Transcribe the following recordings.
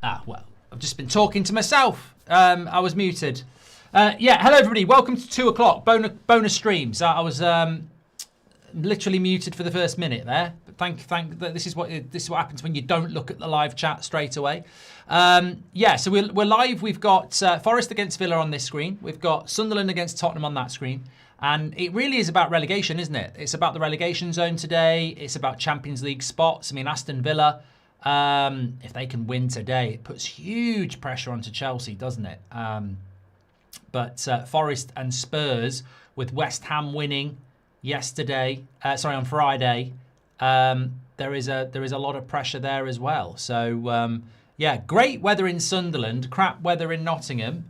Well, I've just been talking to myself. I was muted. Yeah, hello everybody. Welcome to 2 o'clock bonus streams. I was literally muted for the first minute there. But thank. This is what happens when you don't look at the live chat straight away. Yeah, so we're live. We've got Forest against Villa on this screen. We've got Sunderland against Tottenham on that screen. And it really is about relegation, isn't it? It's about the relegation zone today. It's about Champions League spots. I mean, Aston Villa, if they can win today, it puts huge pressure onto Chelsea, doesn't it? But Forest and Spurs, with West Ham winning on Friday, there is a lot of pressure there as well. So yeah, great weather in Sunderland, crap weather in Nottingham.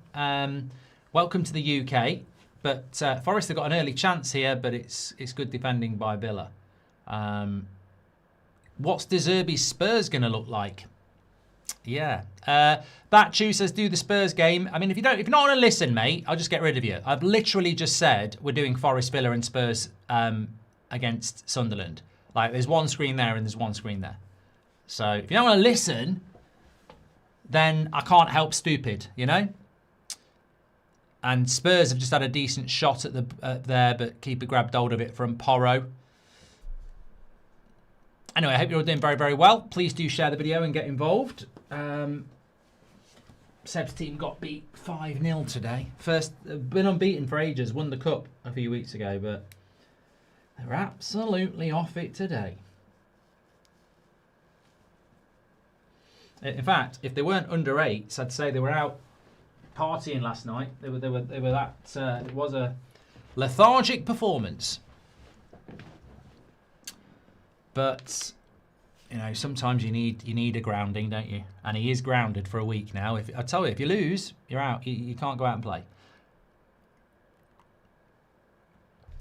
Welcome to the UK. But Forest have got an early chance here, but it's good defending by Villa. What's De Zerbi's Spurs going to look like? Yeah. Batchu says, do the Spurs game. I mean, if you're not going to listen, mate, I'll just get rid of you. I've literally just said we're doing Forest, Villa and Spurs against Sunderland. Like, there's one screen there and there's one screen there. So if you don't want to listen, then I can't help stupid, you know? And Spurs have just had a decent shot at there, but keeper grabbed hold of it from Porro. Anyway, I hope you're all doing very, very well. Please do share the video and get involved. Seb's team got beat 5-0 today. First, been unbeaten for ages. Won the cup a few weeks ago, but they're absolutely off it today. In fact, if they weren't under 8s, I'd say they were out partying last night. They were that. It was a lethargic performance. But you know, sometimes you need a grounding, don't you? And he is grounded for a week now. I tell you, if you lose, you're out. You can't go out and play.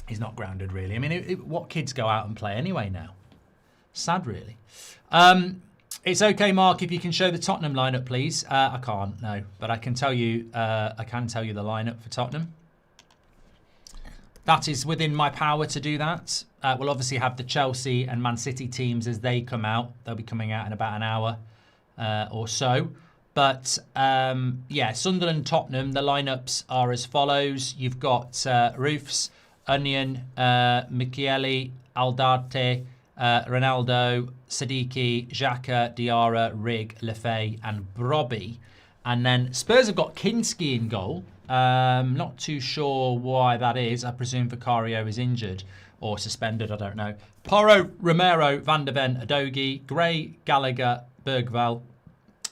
He's not grounded really. I mean, what kids go out and play anyway now? Sad, really. It's okay, Mark, if you can show the Tottenham lineup, please. I can't, no, but I can tell you. I can tell you the lineup for Tottenham. That is within my power to do that. We'll obviously have the Chelsea and Man City teams as they come out. They'll be coming out in about an hour or so. But yeah, Sunderland, Tottenham. The lineups are as follows. You've got Roofs, Onion, Michele, Aldarte, Ronaldo, Sadiki, Xhaka, Diarra, Rig, Lefay and Brobby. And then Spurs have got Kinski in goal. Not too sure why that is. I presume Vicario is injured or suspended. I don't know. Porro, Romero, Van de Ven, Adogi, Gray, Gallagher, Bergvall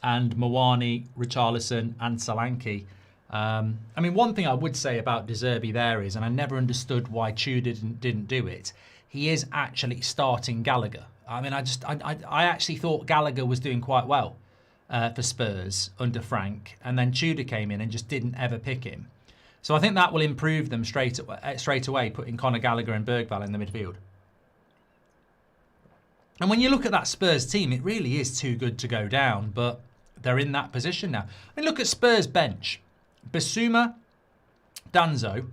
and Mawani, Richarlison and Solanke. I mean, one thing I would say about De Zerbi there is, and I never understood why Chu didn't do it, he is actually starting Gallagher. I mean, I actually thought Gallagher was doing quite well for Spurs under Frank, and then Tudor came in and just didn't ever pick him. So I think that will improve them straight away, putting Conor Gallagher and Bergvall in the midfield. And when you look at that Spurs team, it really is too good to go down, but they're in that position now. I mean, look at Spurs bench. Basuma, Danzo,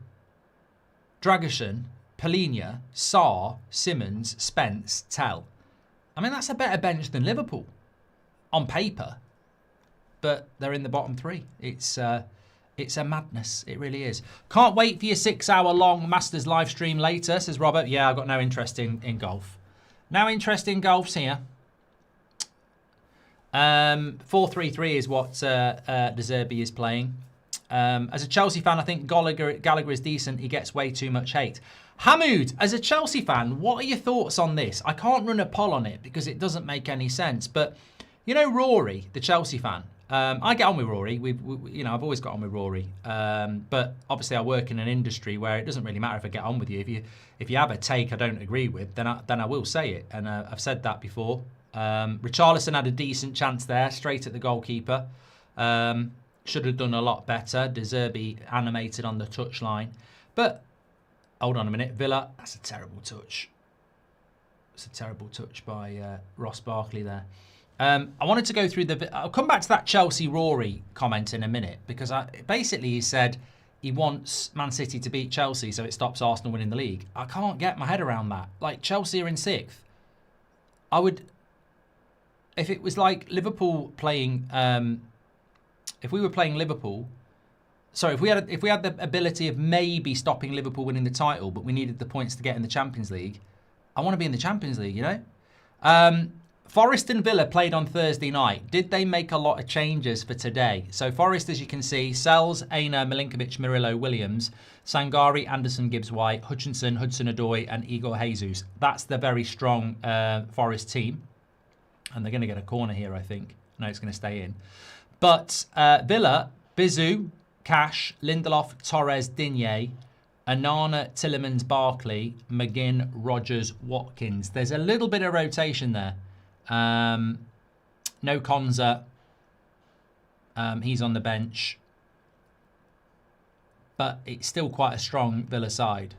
Dragusin, Palhinha, Sarr, Simmons, Spence, Tell. I mean, that's a better bench than Liverpool on paper, but they're in the bottom three. It's a madness. It really is. Can't wait for your 6-hour-long Masters live stream later, says Robert. Yeah, I've got no interest in golf. No interest in golfs here. 4-3-3 is what De Zerbi is playing. As a Chelsea fan, I think Gallagher is decent. He gets way too much hate. Hamoud, as a Chelsea fan, what are your thoughts on this? I can't run a poll on it because it doesn't make any sense. But, you know, Rory, the Chelsea fan, I get on with Rory. You know, I've always got on with Rory. But obviously I work in an industry where it doesn't really matter if I get on with you. If you have a take I don't agree with, then I will say it. And I've said that before. Richarlison had a decent chance there, straight at the goalkeeper. Should have done a lot better. De Zerbi animated on the touchline. But, hold on a minute. Villa, that's a terrible touch. It's a terrible touch by Ross Barkley there. I wanted to go through I'll come back to that Chelsea Rory comment in a minute, because basically he said he wants Man City to beat Chelsea so it stops Arsenal winning the league. I can't get my head around that. Like, Chelsea are in 6th. if it was like Liverpool playing, if we were playing Liverpool, sorry, if we had the ability of maybe stopping Liverpool winning the title, but we needed the points to get in the Champions League, I want to be in the Champions League, you know? Forest and Villa played on Thursday night. Did they make a lot of changes for today? So Forest, as you can see, Sells, Aina, Milinkovic, Murillo, Williams, Sangari, Anderson, Gibbs-White, Hutchinson, Hudson-Odoi and Igor Jesus. That's the very strong Forest team. And they're going to get a corner here, I think. No, it's going to stay in. But Villa, Bizu, Cash, Lindelof, Torres, Digne, Anana, Tillemans, Barkley, McGinn, Rogers, Watkins. There's a little bit of rotation there. No Konza. He's on the bench. But it's still quite a strong Villa side.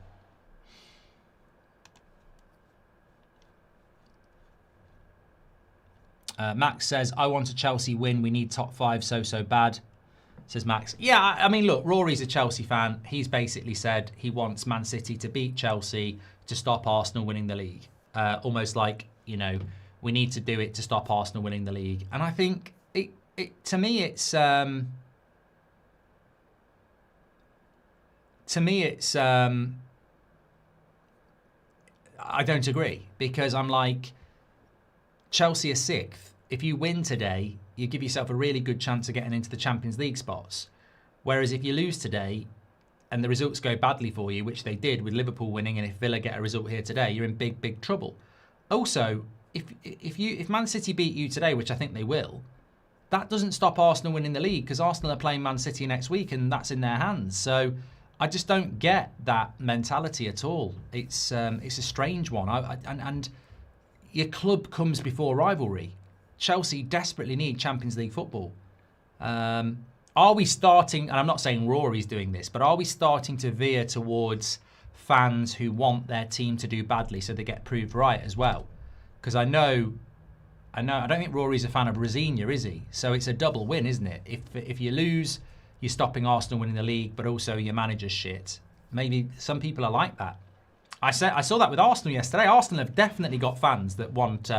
Max says, I want a Chelsea win. We need top 5 so bad. Says Max. Yeah, I mean, look, Rory's a Chelsea fan. He's basically said he wants Man City to beat Chelsea to stop Arsenal winning the league. Almost like, you know, we need to do it to stop Arsenal winning the league. And I think, to me, it's... I don't agree. Because I'm like, Chelsea are 6th. If you win today, you give yourself a really good chance of getting into the Champions League spots. Whereas if you lose today and the results go badly for you, which they did with Liverpool winning, and if Villa get a result here today, you're in big trouble. Also, if Man City beat you today, which I think they will, that doesn't stop Arsenal winning the league because Arsenal are playing Man City next week and that's in their hands. So I just don't get that mentality at all. It's a strange one. And your club comes before rivalry. Chelsea desperately need Champions League football. Are we starting, and I'm not saying Rory's doing this, but are we starting to veer towards fans who want their team to do badly so they get proved right as well? Because I don't think Rory's a fan of Rosignol, is he? So it's a double win, isn't it? If you lose, you're stopping Arsenal winning the league, but also your manager's shit. Maybe some people are like that. I saw that with Arsenal yesterday. Arsenal have definitely got fans that want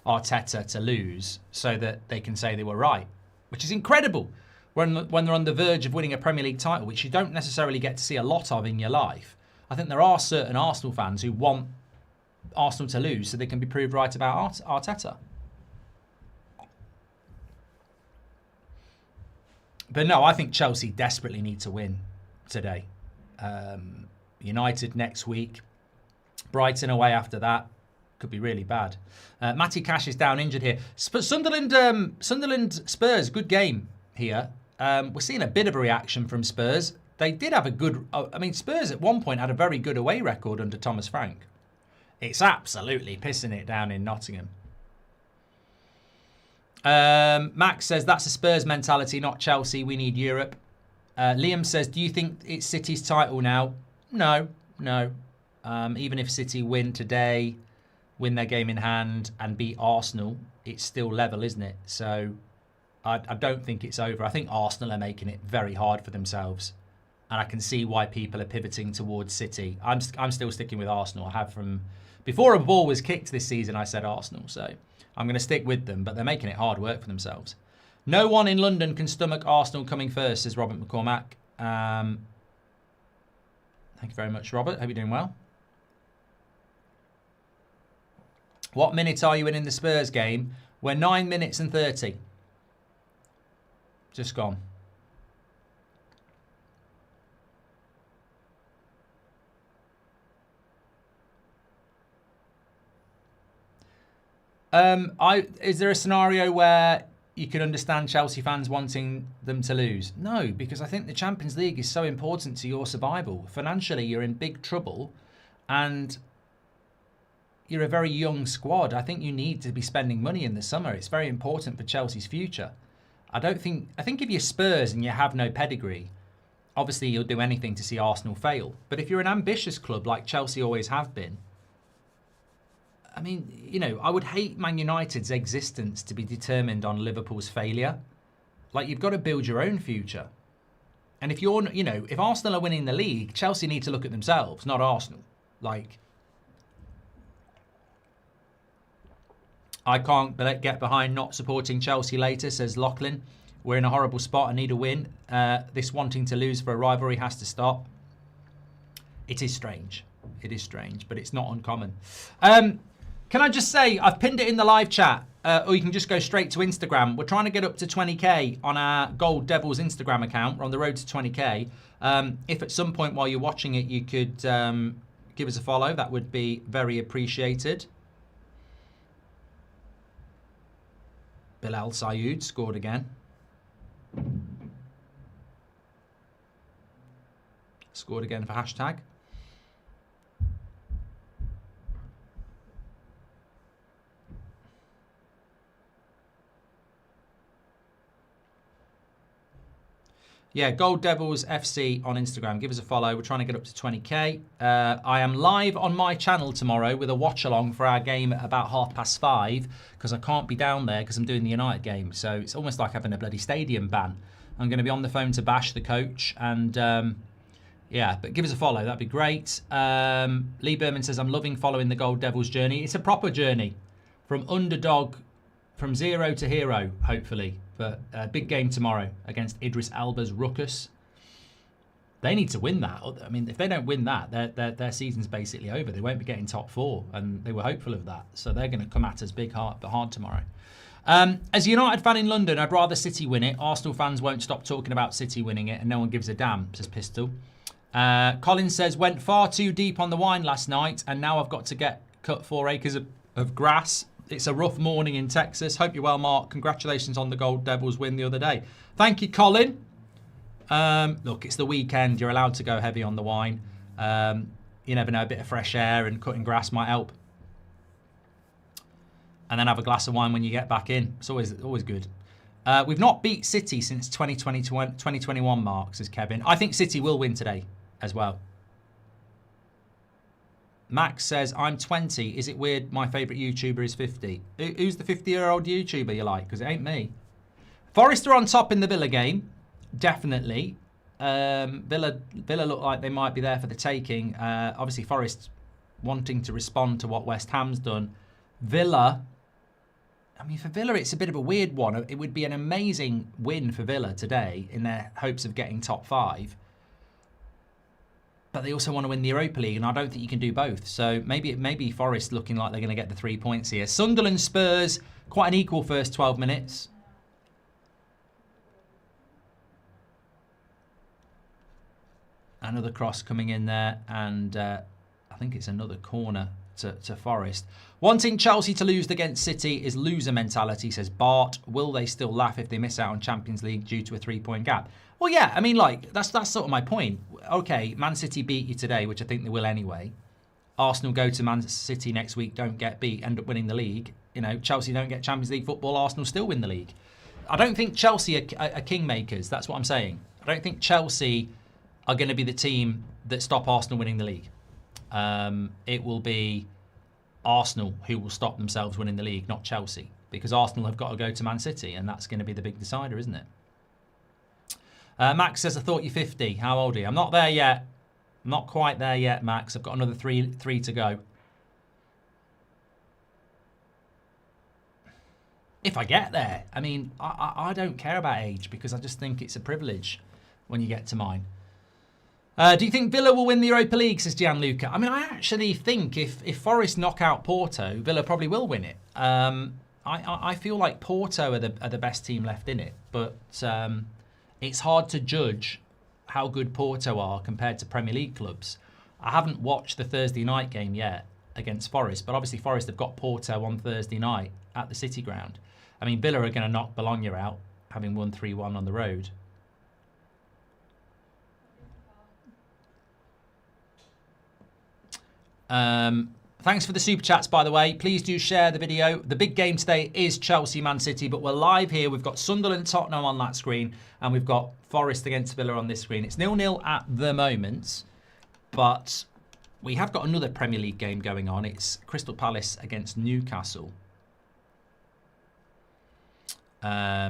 Arteta to lose so that they can say they were right, which is incredible when they're on the verge of winning a Premier League title, which you don't necessarily get to see a lot of in your life. I think there are certain Arsenal fans who want Arsenal to lose so they can be proved right about Arteta. But no, I think Chelsea desperately need to win today. United next week. Brighton away after that. Could be really bad. Matty Cash is down injured here. Sunderland Spurs, good game here. We're seeing a bit of a reaction from Spurs. They did have a good... I mean, Spurs at one point had a very good away record under Thomas Frank. It's absolutely pissing it down in Nottingham. Max says, that's a Spurs mentality, not Chelsea. We need Europe. Liam says, do you think it's City's title now? No. Even if City win today, win their game in hand and beat Arsenal, it's still level, isn't it? So I don't think it's over. I think Arsenal are making it very hard for themselves. And I can see why people are pivoting towards City. I'm still sticking with Arsenal. I have from... Before a ball was kicked this season, I said Arsenal. So I'm going to stick with them. But they're making it hard work for themselves. No one in London can stomach Arsenal coming first, says Robert McCormack. Thank you very much, Robert. Hope you're doing well. What minute are you in the Spurs game? We're 9 minutes and 30. Just gone. Is there a scenario where you can understand Chelsea fans wanting them to lose? No, because I think the Champions League is so important to your survival. Financially, you're in big trouble and you're a very young squad. I think you need to be spending money in the summer. It's very important for Chelsea's future. I think if you're Spurs and you have no pedigree, obviously you'll do anything to see Arsenal fail. But if you're an ambitious club like Chelsea always have been, I mean, you know, I would hate Man United's existence to be determined on Liverpool's failure. Like, you've got to build your own future. And if you're, you know, if Arsenal are winning the league, Chelsea need to look at themselves, not Arsenal. Like, I can't get behind not supporting Chelsea later, says Lachlan. We're in a horrible spot. I need a win. This wanting to lose for a rivalry has to stop. It is strange. It is strange, but it's not uncommon. Can I just say, I've pinned it in the live chat, or you can just go straight to Instagram. We're trying to get up to 20k on our Gold Devils Instagram account. We're on the road to 20k. If at some point while you're watching it, you could give us a follow, that would be very appreciated. Bilal Sayoud scored again. Scored again for hashtag. Yeah, Gold Devils FC on Instagram. Give us a follow. We're trying to get up to 20k. I am live on my channel tomorrow with a watch-along for our game at about 5:30 because I can't be down there because I'm doing the United game. So it's almost like having a bloody stadium ban. I'm going to be on the phone to Bash, the coach, and yeah, but give us a follow. That'd be great. Lee Berman says, I'm loving following the Gold Devils journey. It's a proper journey from underdog, from zero to hero, hopefully. But a big game tomorrow against Idris Elba's Ruckus. They need to win that. I mean, if they don't win that, their season's basically over. They won't be getting top 4, and they were hopeful of that. So they're going to come at us big, hard tomorrow. As a United fan in London, I'd rather City win it. Arsenal fans won't stop talking about City winning it, and no one gives a damn, says Pistol. Colin says, went far too deep on the wine last night, and now I've got to cut 4 acres of grass. It's a rough morning in Texas. Hope you're well, Mark. Congratulations on the Gold Devils win the other day. Thank you, Colin. Look, it's the weekend. You're allowed to go heavy on the wine. You never know, a bit of fresh air and cutting grass might help. And then have a glass of wine when you get back in. It's always good. We've not beat City since 2021, Mark, says Kevin. I think City will win today as well. Max says, I'm 20. Is it weird my favourite YouTuber is 50? Who's the 50-year-old YouTuber you like? Because it ain't me. Forest are on top in the Villa game. Definitely. Villa look like they might be there for the taking. Obviously, Forest wanting to respond to what West Ham's done. Villa, I mean, for Villa, it's a bit of a weird one. It would be an amazing win for Villa today in their hopes of getting top 5. But they also want to win the Europa League, and I don't think you can do both. So maybe Forest looking like they're going to get the 3 points here. Sunderland Spurs, quite an equal first 12 minutes. Another cross coming in there, and I think it's another corner to Forest. Wanting Chelsea to lose against City is loser mentality, says Bart. Will they still laugh if they miss out on Champions League due to a 3-point gap? Well, yeah, I mean, like, that's sort of my point. Okay, Man City beat you today, which I think they will anyway. Arsenal go to Man City next week, don't get beat, end up winning the league. You know, Chelsea don't get Champions League football, Arsenal still win the league. I don't think Chelsea are kingmakers. That's what I'm saying. I don't think Chelsea are going to be the team that stop Arsenal winning the league. It will be Arsenal who will stop themselves winning the league, not Chelsea. Because Arsenal have got to go to Man City, and that's going to be the big decider, isn't it? Max says, I thought you're 50. How old are you? I'm not there yet. I'm not quite there yet, Max. I've got another three to go. If I get there. I mean, I don't care about age because I just think it's a privilege when you get to mine. Do you think Villa will win the Europa League, says Gianluca? I mean, I actually think if Forest knock out Porto, Villa probably will win it. I feel like Porto are the best team left in it, but it's hard to judge how good Porto are compared to Premier League clubs. I haven't watched the Thursday night game yet against Forest, but obviously Forest have got Porto on Thursday night at the City Ground. I mean, Villa are going to knock Bologna out, having won 3-1 on the road. Thanks for the super chats, by the way. Please do share the video. The big game today is Chelsea-Man City, but we're live here. We've got Sunderland-Tottenham on that screen, and we've got Forest against Villa on this screen. It's 0-0 at the moment, but we have got another Premier League game going on. It's Crystal Palace against Newcastle. I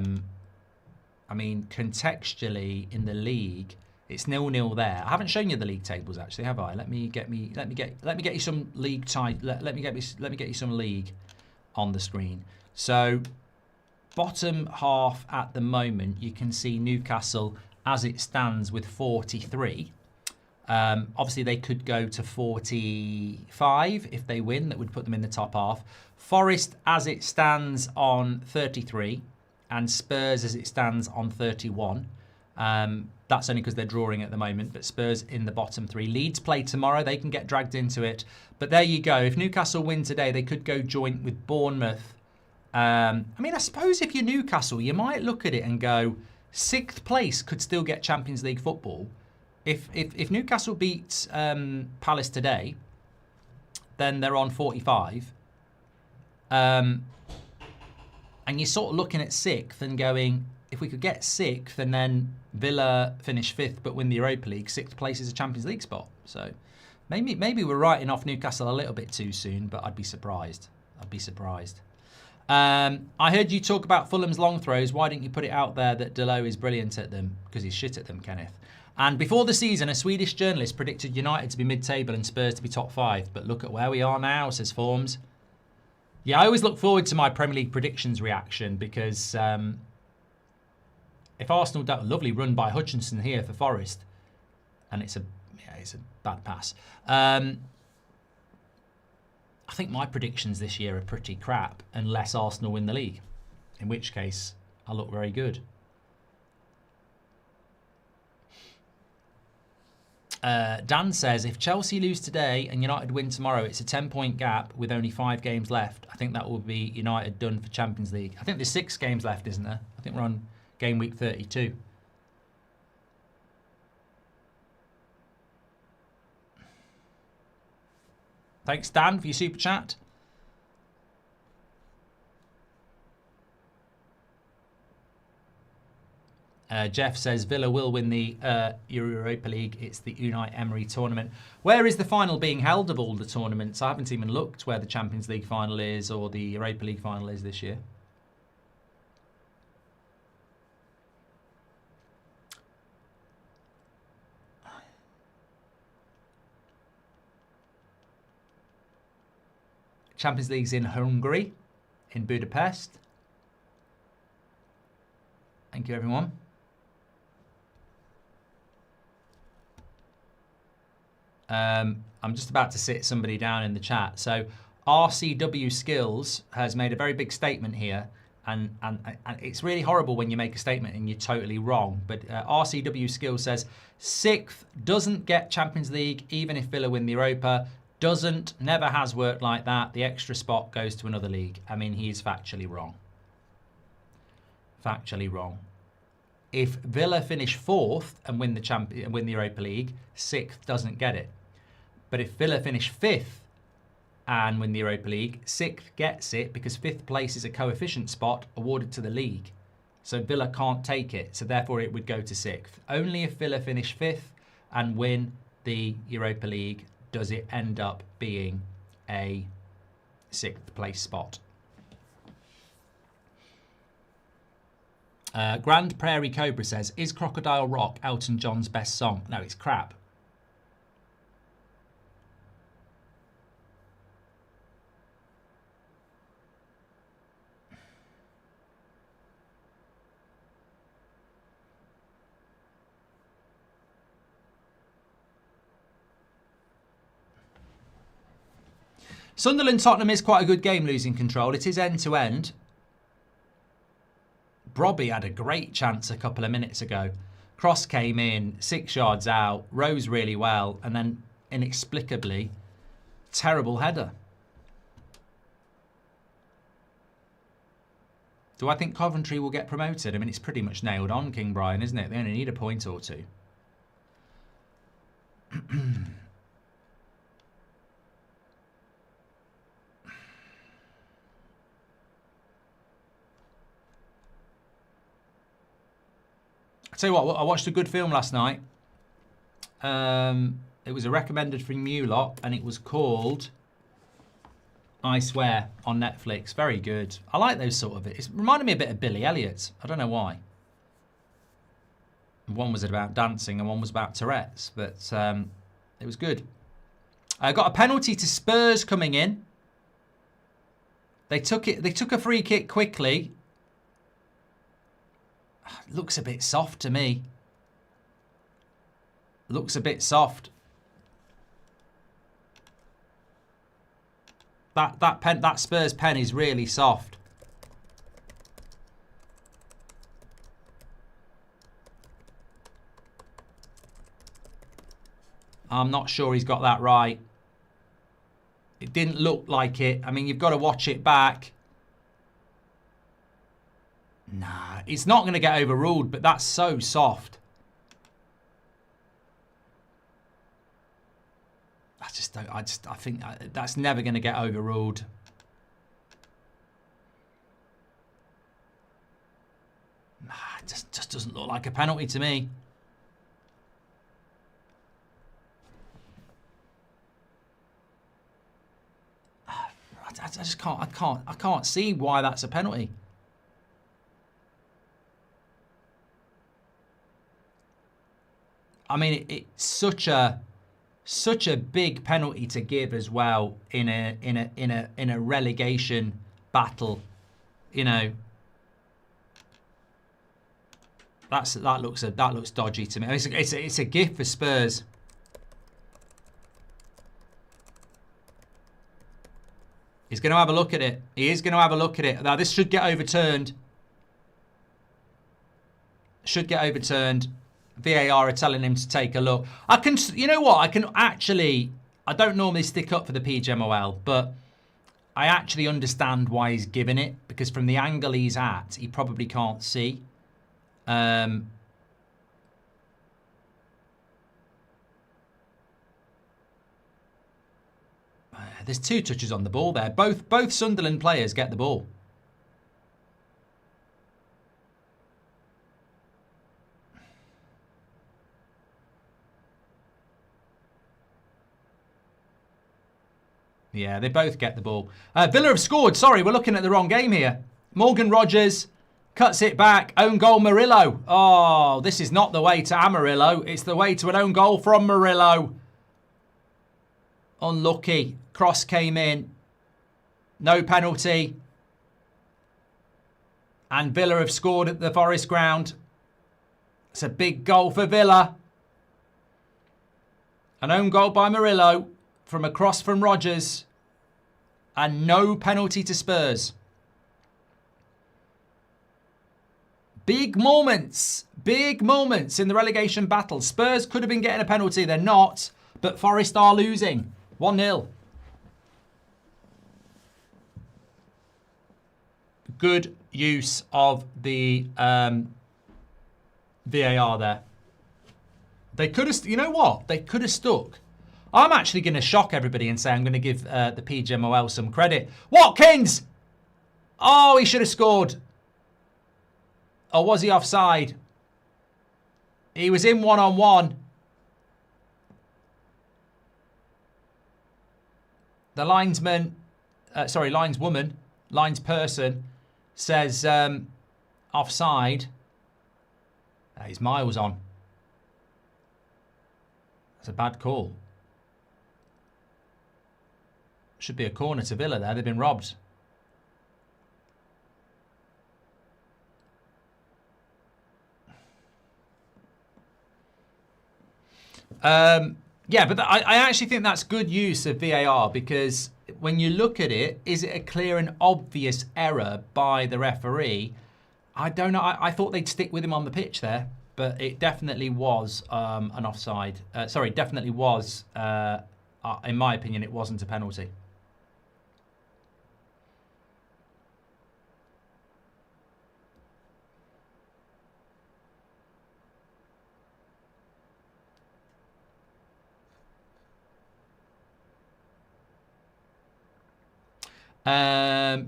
mean, contextually in the league, it's 0-0 there. I haven't shown you the league tables actually, have I? Let me get you some league. Let me get you some league. on the screen. So bottom half at the moment, you can see Newcastle as it stands with 43. Obviously, they could go to 45 if they win. That would put them in the top half. Forest as it stands on 33, and Spurs as it stands on 31. That's only because they're drawing at the moment, but Spurs in the bottom 3. Leeds play tomorrow. They can get dragged into it. But there you go. If Newcastle win today, they could go joint with Bournemouth. I mean, I suppose if you're Newcastle, you might look at it and go, 6th place could still get Champions League football. If Newcastle beats Palace today, then they're on 45. And you're sort of looking at 6th and going, if we could get 6th and then Villa finish 5th but win the Europa League, 6th place is a Champions League spot. So maybe we're writing off Newcastle a little bit too soon, but I'd be surprised. I heard you talk about Fulham's long throws. Why didn't you put it out there that Delo is brilliant at them? Because he's shit at them, Kenneth. And before the season, a Swedish journalist predicted United to be mid-table and Spurs to be top 5. But look at where we are now, says Forms. Yeah, I always look forward to my Premier League predictions reaction because if Arsenal don't, lovely run by Hutchinson here for Forest, and it's a bad pass. I think my predictions this year are pretty crap unless Arsenal win the league, in which case I look very good. Dan says, if Chelsea lose today and United win tomorrow, it's a 10-point gap with only 5 games left. I think that will be United done for Champions League. I think there's 6 games left, isn't there? I think we're on game week 32. Thanks, Dan, for your super chat. Jeff says Villa will win the Europa League. It's the Unai Emery tournament. Where is the final being held of all the tournaments? I haven't even looked where the Champions League final is or the Europa League final is this year. Champions League's in Hungary, in Budapest. Thank you, everyone. I'm just about to sit somebody down in the chat. So RCW Skills has made a very big statement here. And it's really horrible when you make a statement and you're totally wrong. But RCW Skills says, 6th doesn't get Champions League, even if Villa win the Europa. Never has worked like that. The extra spot goes to another league. I mean, he is factually wrong. Factually wrong. If Villa finish 4th and win the Europa League, 6th doesn't get it. But if Villa finish 5th and win the Europa League, 6th gets it because 5th place is a coefficient spot awarded to the league. So Villa can't take it. So therefore it would go to 6th. Only if Villa finish 5th and win the Europa League does it end up being a 6th place spot. Grand Prairie Cobra says, is Crocodile Rock Elton John's best song? No, it's crap. Sunderland-Tottenham is quite a good game, losing control. It is end-to-end. Brobby had a great chance a couple of minutes ago. Cross came in, 6 yards out, rose really well, and then inexplicably, terrible header. Do I think Coventry will get promoted? I mean, it's pretty much nailed on, King Brian, isn't it? They only need a point or two. I tell you what, I watched a good film last night. It was a recommended from you lot, and it was called I Swear on Netflix. Very good. I like those sort of it. It reminded me a bit of Billy Elliot. I don't know why. One was about dancing and one was about Tourette's, but it was good. I got a penalty to Spurs coming in. They took a free kick quickly. Looks a bit soft to me. Looks a bit soft. That Spurs pen is really soft. I'm not sure he's got that right. It didn't look like it. I mean, you've got to watch it back. Nah, it's not going to get overruled, but that's so soft. I think that's never going to get overruled. Nah, it just doesn't look like a penalty to me. I just can't see why that's a penalty. I mean, it's such a big penalty to give as well in a relegation battle, you know. That looks dodgy to me. It's a gift for Spurs. He's going to have a look at it. He is going to have a look at it. Now this should get overturned. Should get overturned. VAR are telling him to take a look. You know what? I don't normally stick up for the PGMOL, but I actually understand why he's giving it, because from the angle he's at, he probably can't see. There's 2 touches on the ball there. Both Sunderland players get the ball. Yeah, they both get the ball. Villa have scored. Sorry, we're looking at the wrong game here. Morgan Rogers cuts it back. Own goal, Murillo. Oh, this is not the way to Amarillo. It's the way to an own goal from Murillo. Unlucky. Cross came in. No penalty. And Villa have scored at the Forest ground. It's a big goal for Villa. An own goal by Murillo from a cross from Rogers. And no penalty to Spurs. Big moments in the relegation battle. Spurs could have been getting a penalty. They're not. But Forest are losing. 1-0. Good use of the VAR there. They could have, you know what? They could have stuck. I'm actually going to shock everybody and say I'm going to give the PGMOL some credit. Watkins! Oh, he should have scored. Or was he offside? He was in one-on-one. The linesman, linesperson says offside. He's miles on. That's a bad call. Should be a corner to Villa there. They've been robbed. Yeah, but I actually think that's good use of VAR, because when you look at it, is it a clear and obvious error by the referee? I don't know. I thought they'd stick with him on the pitch there, but it definitely was an offside. Sorry, definitely was, in my opinion, it wasn't a penalty.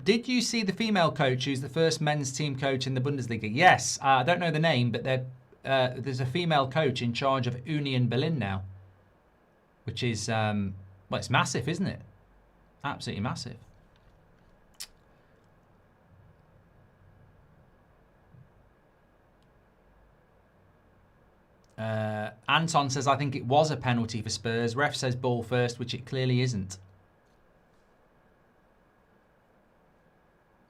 Did you see the female coach who's the first men's team coach in the Bundesliga? Yes. I don't know the name, but there's a female coach in charge of Union Berlin now, which is, well, it's massive, isn't it? Absolutely massive. Anton says, I think it was a penalty for Spurs. Ref says ball first, which it clearly isn't.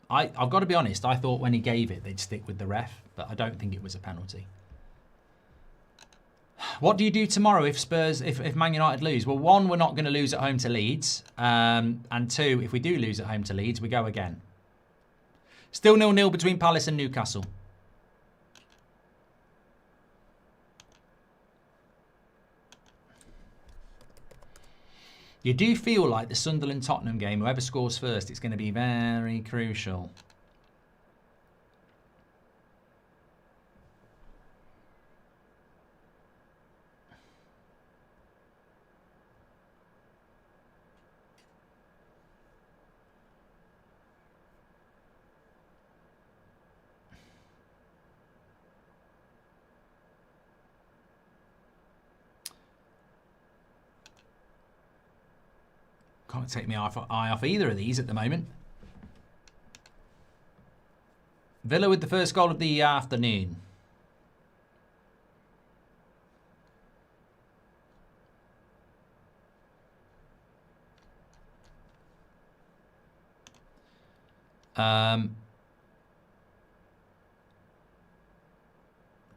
I've got to be honest, I thought when he gave it, they'd stick with the ref, but I don't think it was a penalty. What do you do tomorrow if Man United lose? Well, one, we're not going to lose at home to Leeds. And two, if we do lose at home to Leeds, we go again. Still 0-0 between Palace and Newcastle. You do feel like the Sunderland-Tottenham game, whoever scores first, it's going to be very crucial. Can't take my eye off either of these at the moment. Villa with the first goal of the afternoon.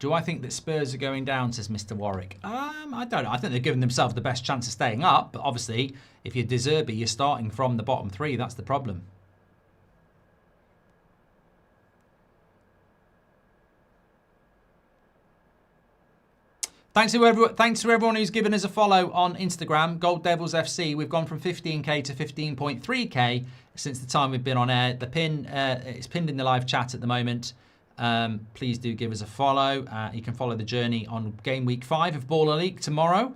Do I think that Spurs are going down, says Mr. Warwick? I don't know. I think they're giving themselves the best chance of staying up. But obviously, if you're De Zerbi, you're starting from the bottom three. That's the problem. Thanks to everyone who's given us a follow on Instagram, Gold Devils FC. We've gone from 15k to 15.3k since the time we've been on air. The pin it's pinned in the live chat at the moment. Please do give us a follow. You can follow the journey on game week 5 of Baller League tomorrow.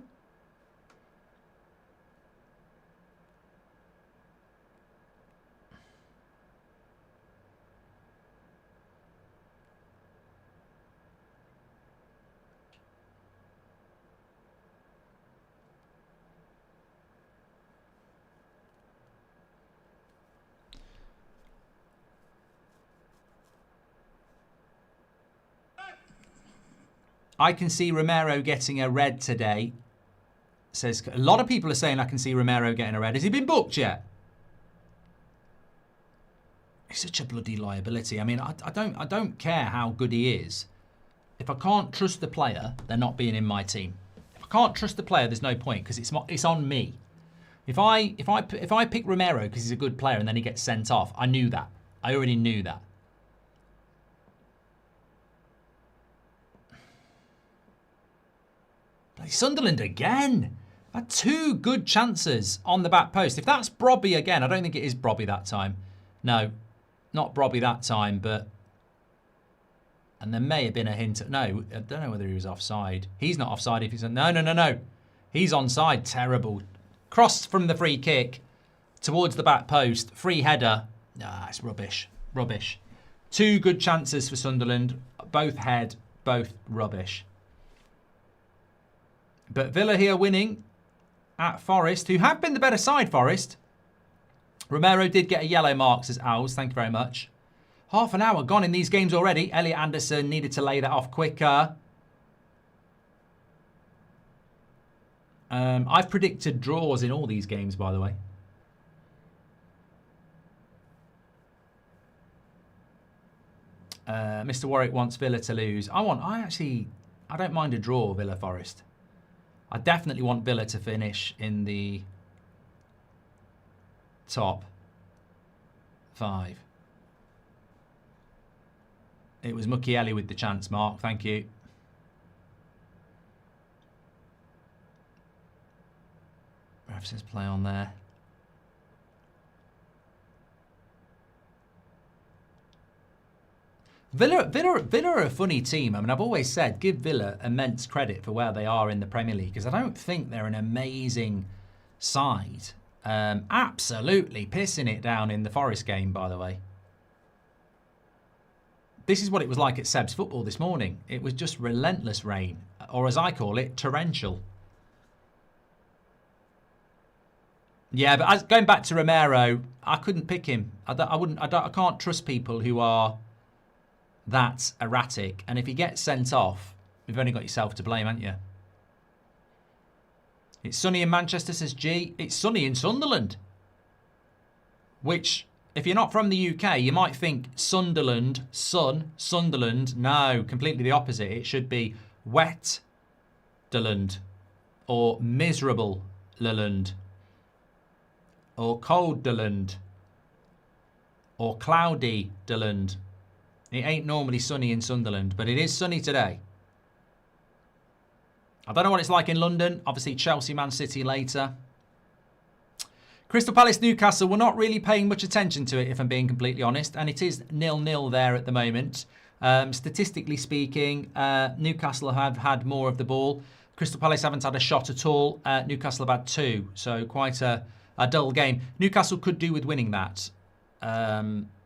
I can see Romero getting a red today. Says a lot of people are saying I can see Romero getting a red. Has he been booked yet? He's such a bloody liability. I mean, I don't care how good he is. If I can't trust the player, they're not being in my team. If I can't trust the player, there's no point because it's on me. If I pick Romero because he's a good player and then he gets sent off, I knew that. I already knew that. Sunderland again. Had 2 good chances on the back post. If that's Brobby again, I don't think it is Brobby that time. No, not Brobby that time, but... And there may have been a hint. No, I don't know whether he was offside. He's not offside if he's... No. He's onside. Terrible. Cross from the free kick towards the back post. Free header. Ah, it's rubbish. Rubbish. 2 good chances for Sunderland. Both head, both rubbish. But Villa here winning at Forest, who have been the better side, Forest. Romero did get a yellow mark, says Owls. Thank you very much. Half an hour gone in these games already. Elliot Anderson needed to lay that off quicker. I've predicted draws in all these games, by the way. Mr. Warwick wants Villa to lose. I don't mind a draw, Villa Forest. I definitely want Villa to finish in the top 5. It was Mukiele with the chance, Mark. Thank you. Ref says play on there. Villa are a funny team. I mean, I've always said give Villa immense credit for where they are in the Premier League because I don't think they're an amazing side. Absolutely pissing it down in the Forest game, by the way. This is what it was like at Seb's football this morning. It was just relentless rain, or as I call it, torrential. Yeah, but going back to Romero, I couldn't pick him. I can't trust people who are that erratic. And if he gets sent off, you've only got yourself to blame, haven't you? It's sunny in Manchester, says G. It's sunny in Sunderland. Which If you're not from the UK, you might think Sunderland, Sunderland. No, completely the opposite. It should be Wet-derland, or Miserable-derland, or Cold-derland, or Cloudy-derland. It ain't normally sunny in Sunderland, but it is sunny today. I don't know what it's like in London. Obviously, Chelsea, Man City later. Crystal Palace, Newcastle, we're not really paying much attention to it, if I'm being completely honest. And it is 0-0 there at the moment. Statistically speaking, Newcastle have had more of the ball. Crystal Palace haven't had a shot at all. Newcastle have had 2. So quite a dull game. Newcastle could do with winning that.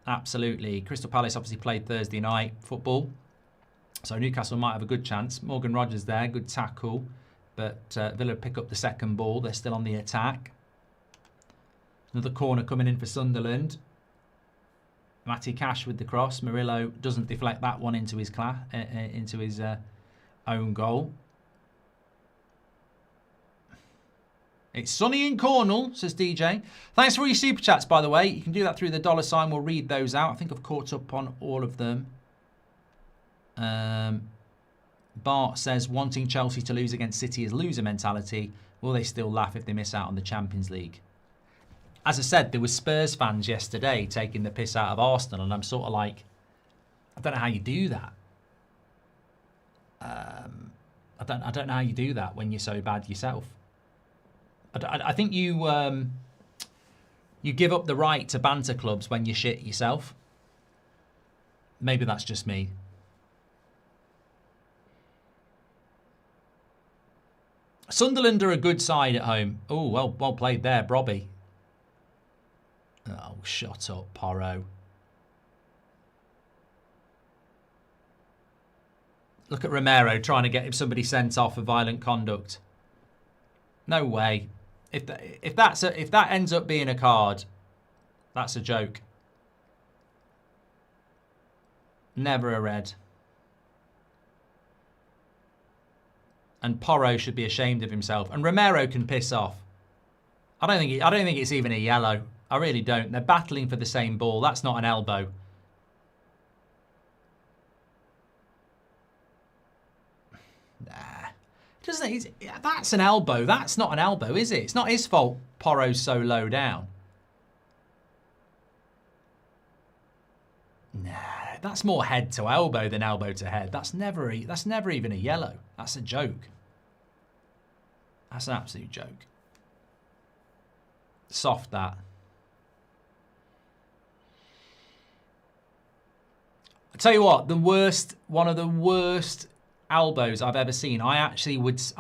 Absolutely. Crystal Palace obviously played Thursday night football. So Newcastle might have a good chance. Morgan Rogers there, good tackle. But Villa pick up the second ball. They're still on the attack. Another corner coming in for Sunderland. Matty Cash with the cross. Murillo doesn't deflect that one into his own goal. It's sunny in Cornwall, says DJ. Thanks for all your super chats, by the way. You can do that through the $sign. We'll read those out. I think I've caught up on all of them. Bart says, wanting Chelsea to lose against City is loser mentality. Will they still laugh if they miss out on the Champions League? As I said, there were Spurs fans yesterday taking the piss out of ASTON, and I'm sort of like, I don't know how you do that. I don't know how you do that when you're so bad yourself. I think you give up the right to banter clubs when you shit yourself. Maybe that's just me. Sunderland are a good side at home. Oh, well played there, Brobby. Oh, shut up, Porro. Look at Romero trying to get somebody sent off for violent conduct. No way. If that ends up being a card, that's a joke. Never a red. And Porro should be ashamed of himself. And Romero can piss off. I don't think it's even a yellow. I really don't. They're battling for the same ball. That's not an elbow. Nah. That's an elbow. That's not an elbow, is it? It's not his fault Porro's so low down. Nah, that's more head to elbow than elbow to head. That's never even a yellow. That's a joke. That's an absolute joke. Soft that. I tell you what, one of the worst elbows I've ever seen. I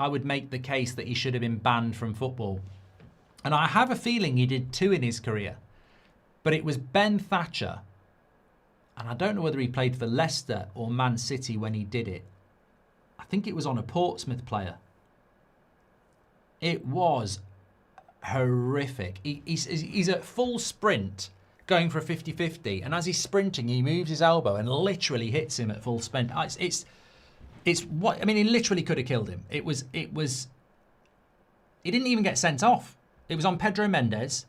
would make the case that he should have been banned from football. And I have a feeling he did 2 in his career. But it was Ben Thatcher. And I don't know whether he played for Leicester or Man City when he did it. I think it was on a Portsmouth player. It was horrific. He's at full sprint going for a 50-50. And as he's sprinting, he moves his elbow and literally hits him at full sprint. It's what I mean. He literally could have killed him. It was. He didn't even get sent off. It was on Pedro Mendes,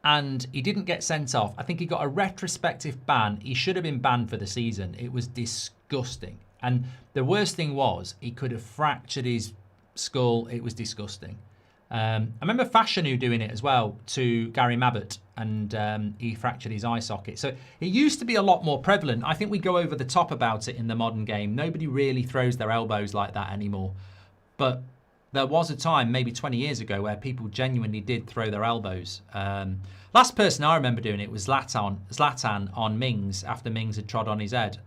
and he didn't get sent off. I think he got a retrospective ban. He should have been banned for the season. It was disgusting. And the worst thing was he could have fractured his skull. It was disgusting. I remember Fashanu doing it as well to Gary Mabbott, and he fractured his eye socket. So it used to be a lot more prevalent. I think we go over the top about it in the modern game. Nobody really throws their elbows like that anymore. But there was a time, maybe 20 years ago, where people genuinely did throw their elbows. Last person I remember doing it was Zlatan on Mings after Mings had trod on his head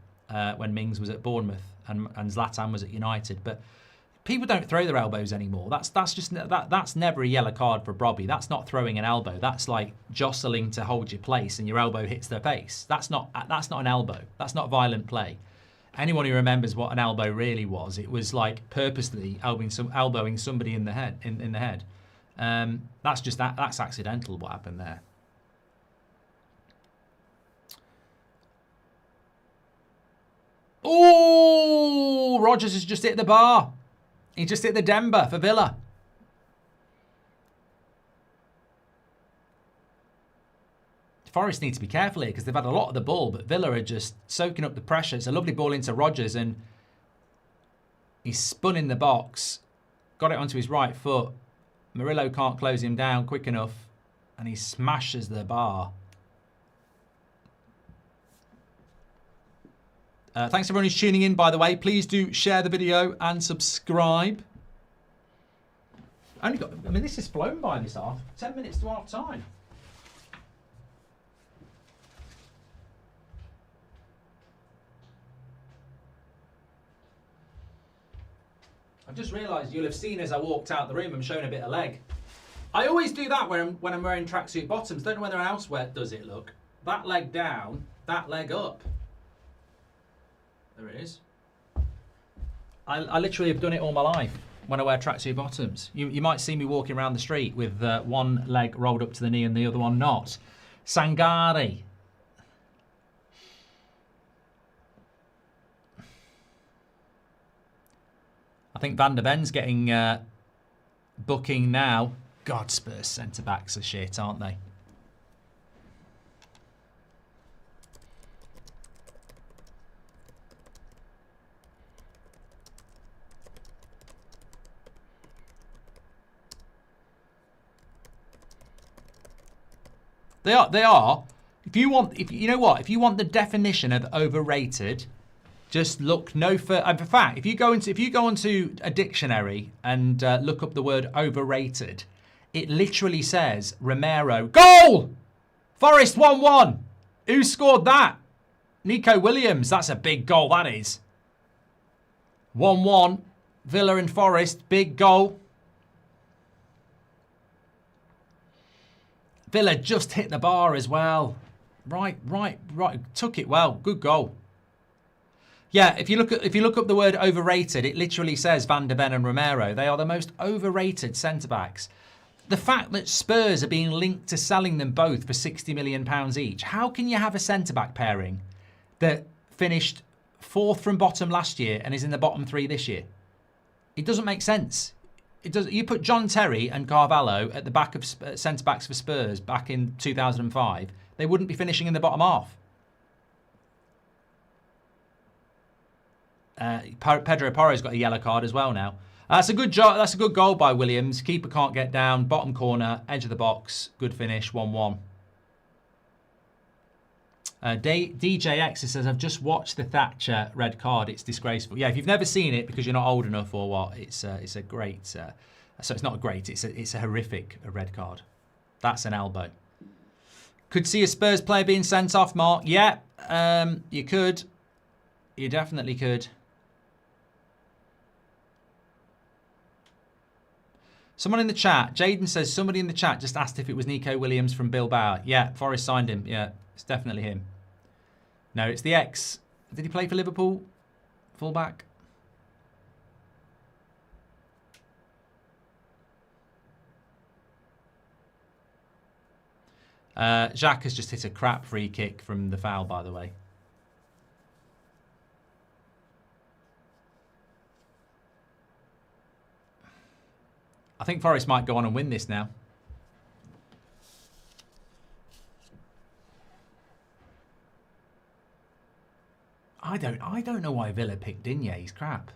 when Mings was at Bournemouth and Zlatan was at United. But people don't throw their elbows anymore. That's never a yellow card for Brobby. That's not throwing an elbow. That's like jostling to hold your place and your elbow hits their face. That's not an elbow. That's not violent play. Anyone who remembers what an elbow really was, it was like purposely elbowing somebody in the head. In the head. That's accidental. What happened there? Oh, Rogers has just hit the bar. He just hit the Denver for Villa. Forest need to be careful here because they've had a lot of the ball, but Villa are just soaking up the pressure. It's a lovely ball into Rodgers, and he's spun in the box, got it onto his right foot. Murillo can't close him down quick enough, and he smashes the bar. Thanks everyone who's tuning in, by the way. Please do share the video and subscribe. I mean, this has flown by this half. 10 minutes to half time. I've just realised you'll have seen as I walked out the room, I'm showing a bit of leg. I always do that when I'm wearing tracksuit bottoms. Don't know whether anyone else does it, look. That leg down, that leg up. There it is. I literally have done it all my life when I wear tracksuit bottoms. You might see me walking around the street with one leg rolled up to the knee and the other one not. Sangari. I think Van der Ben's getting booking now. God, Spurs centre-backs are shit, aren't they? They are. If you want the definition of overrated, just look no further. In fact, if you go onto a dictionary and look up the word overrated, it literally says Romero goal. Forest 1-1. Who scored that? Nico Williams. That's a big goal. That is 1-1. Villa and Forest. Big goal. Villa just hit the bar as well. Right. Took it well. Good goal. Yeah, if you look up the word overrated, it literally says Van der Ben and Romero. They are the most overrated centre-backs. The fact that Spurs are being linked to selling them both for £60 million each. How can you have a centre-back pairing that finished 4th from bottom last year and is in the bottom 3 this year? It doesn't make sense. It does. You put John Terry and Carvalho at the back of centre-backs for Spurs back in 2005, they wouldn't be finishing in the bottom half. Pedro Porro's got a yellow card as well now. That's a good job. That's a good goal by Williams. Keeper can't get down. Bottom corner, edge of the box. Good finish. 1-1. DJX says, I've just watched the Thatcher red card. It's disgraceful. Yeah, if you've never seen it because you're not old enough or what, it's a great. So it's not great. It's a horrific red card. That's an elbow. Could see a Spurs player being sent off, Mark. Yeah, you could. You definitely could. Someone in the chat, Jaden says, somebody in the chat just asked if it was Nico Williams from Bilbao. Yeah, Forest signed him. Yeah, it's definitely him. No, it's the ex. Did he play for Liverpool? Fullback? Jacques has just hit a crap free kick from the foul, by the way. I think Forest might go on and win this now. I don't know why Villa picked Digne. He's crap.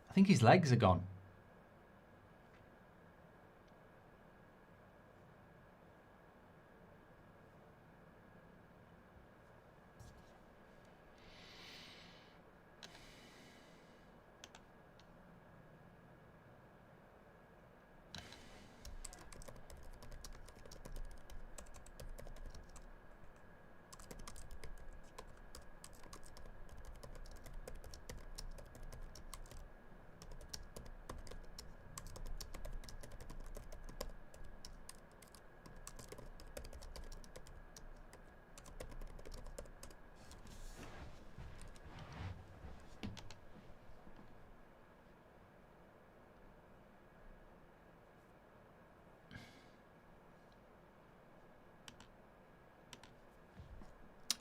I think his legs are gone.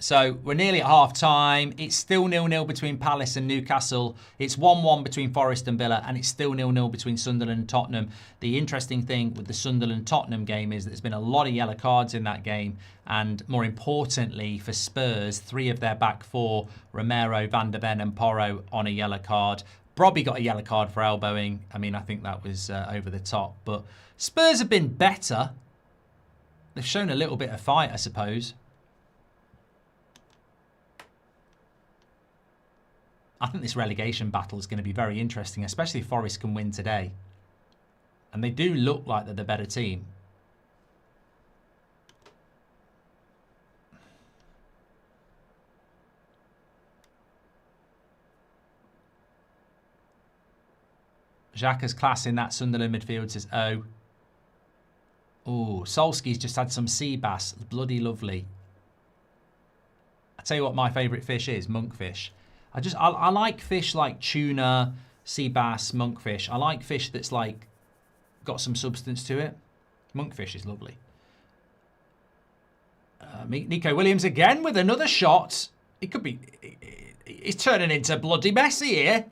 So we're nearly at half-time. It's still 0-0 between Palace and Newcastle. It's 1-1 between Forest and Villa, and it's still 0-0 between Sunderland and Tottenham. The interesting thing with the Sunderland-Tottenham game is that there's been a lot of yellow cards in that game, and more importantly for Spurs, 3 of their back 4, Romero, Van der Ven and Porro, on a yellow card. Brobby got a yellow card for elbowing. I mean, I think that was over the top. But Spurs have been better. They've shown a little bit of fight, I suppose. I think this relegation battle is going to be very interesting, especially if Forest can win today. And they do look like they're the better team. Xhaka's class in that Sunderland midfield, says Oh. Oh, Solskjaer's just had some sea bass. Bloody lovely. I tell you what my favourite fish is, monkfish. I like fish like tuna, sea bass, monkfish. I like fish that's like got some substance to it. Monkfish is lovely. Nico Williams again with another shot. It could be. He's turning into bloody Messi here.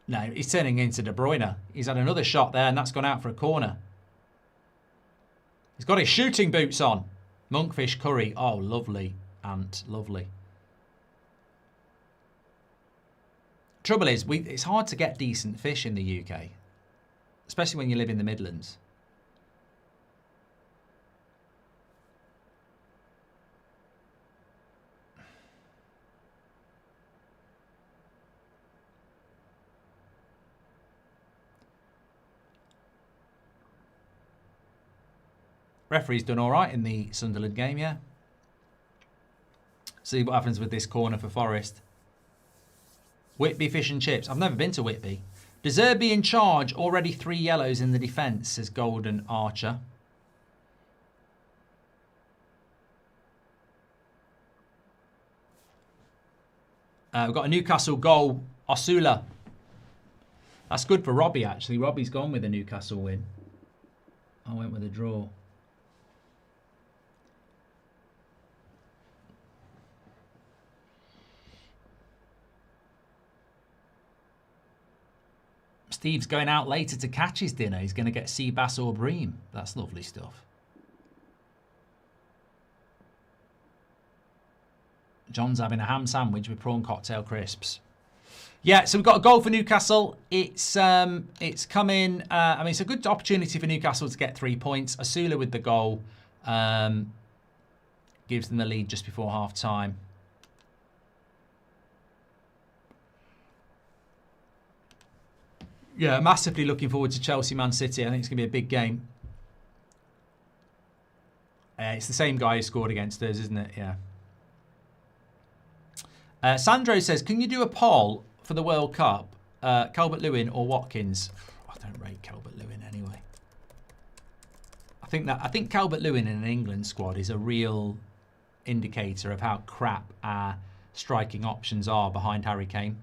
No, he's turning into De Bruyne. He's had another shot there, and that's gone out for a corner. He's got his shooting boots on. Monkfish curry. Oh, lovely, Ant. Lovely. Trouble is, it's hard to get decent fish in the UK, especially when you live in the Midlands. Referee's done all right in the Sunderland game, yeah. See what happens with this corner for Forest. Whitby fish and chips. I've never been to Whitby. De Zerbi in charge. Already 3 yellows in the defence, says Golden Archer. We've got a Newcastle goal. Osula. That's good for Robbie, actually. Robbie's gone with a Newcastle win. I went with a draw. Steve's going out later to catch his dinner. He's going to get sea bass or bream. That's lovely stuff. John's having a ham sandwich with prawn cocktail crisps. Yeah, so we've got a goal for Newcastle. It's coming. I mean, it's a good opportunity for Newcastle to get 3 points. Osula with the goal gives them the lead just before half time. Yeah, massively looking forward to Chelsea Man City. I think it's going to be a big game. It's the same guy who scored against us, isn't it? Yeah. Sandro says, can you do a poll for the World Cup? Calvert-Lewin or Watkins? I don't rate Calvert-Lewin anyway. I think Calvert-Lewin in an England squad is a real indicator of how crap our striking options are behind Harry Kane.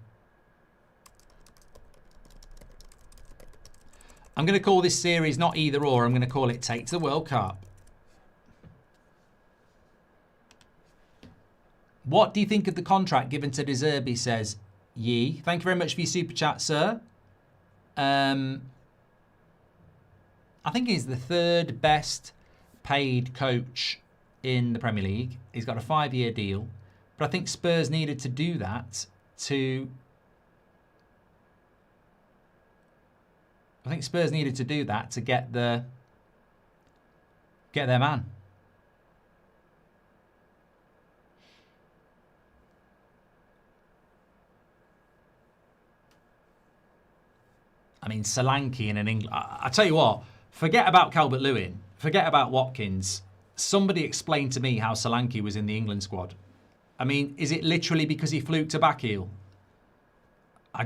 I'm going to call this series not either or. I'm going to call it Take to the World Cup. What do you think of the contract given to De Zerbi, says Yee. Thank you very much for your super chat, sir. I think he's the 3rd best paid coach in the Premier League. He's got a 5-year deal. But I think Spurs needed to do that to... get their man. I mean, Solanke in an England... I tell you what, forget about Calvert-Lewin. Forget about Watkins. Somebody explain to me how Solanke was in the England squad. I mean, is it literally because he fluked a back heel? I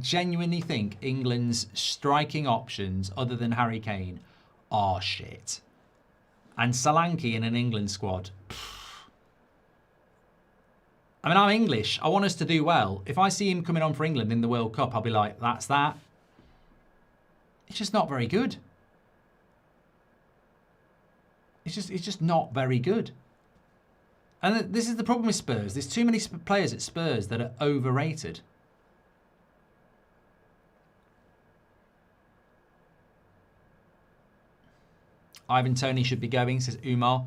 genuinely think England's striking options, other than Harry Kane, are shit. And Solanke in an England squad. I mean, I'm English. I want us to do well. If I see him coming on for England in the World Cup, I'll be like, that's that. It's just not very good. It's just not very good. And this is the problem with Spurs. There's too many players at Spurs that are overrated. Ivan Toney should be going, says Umar.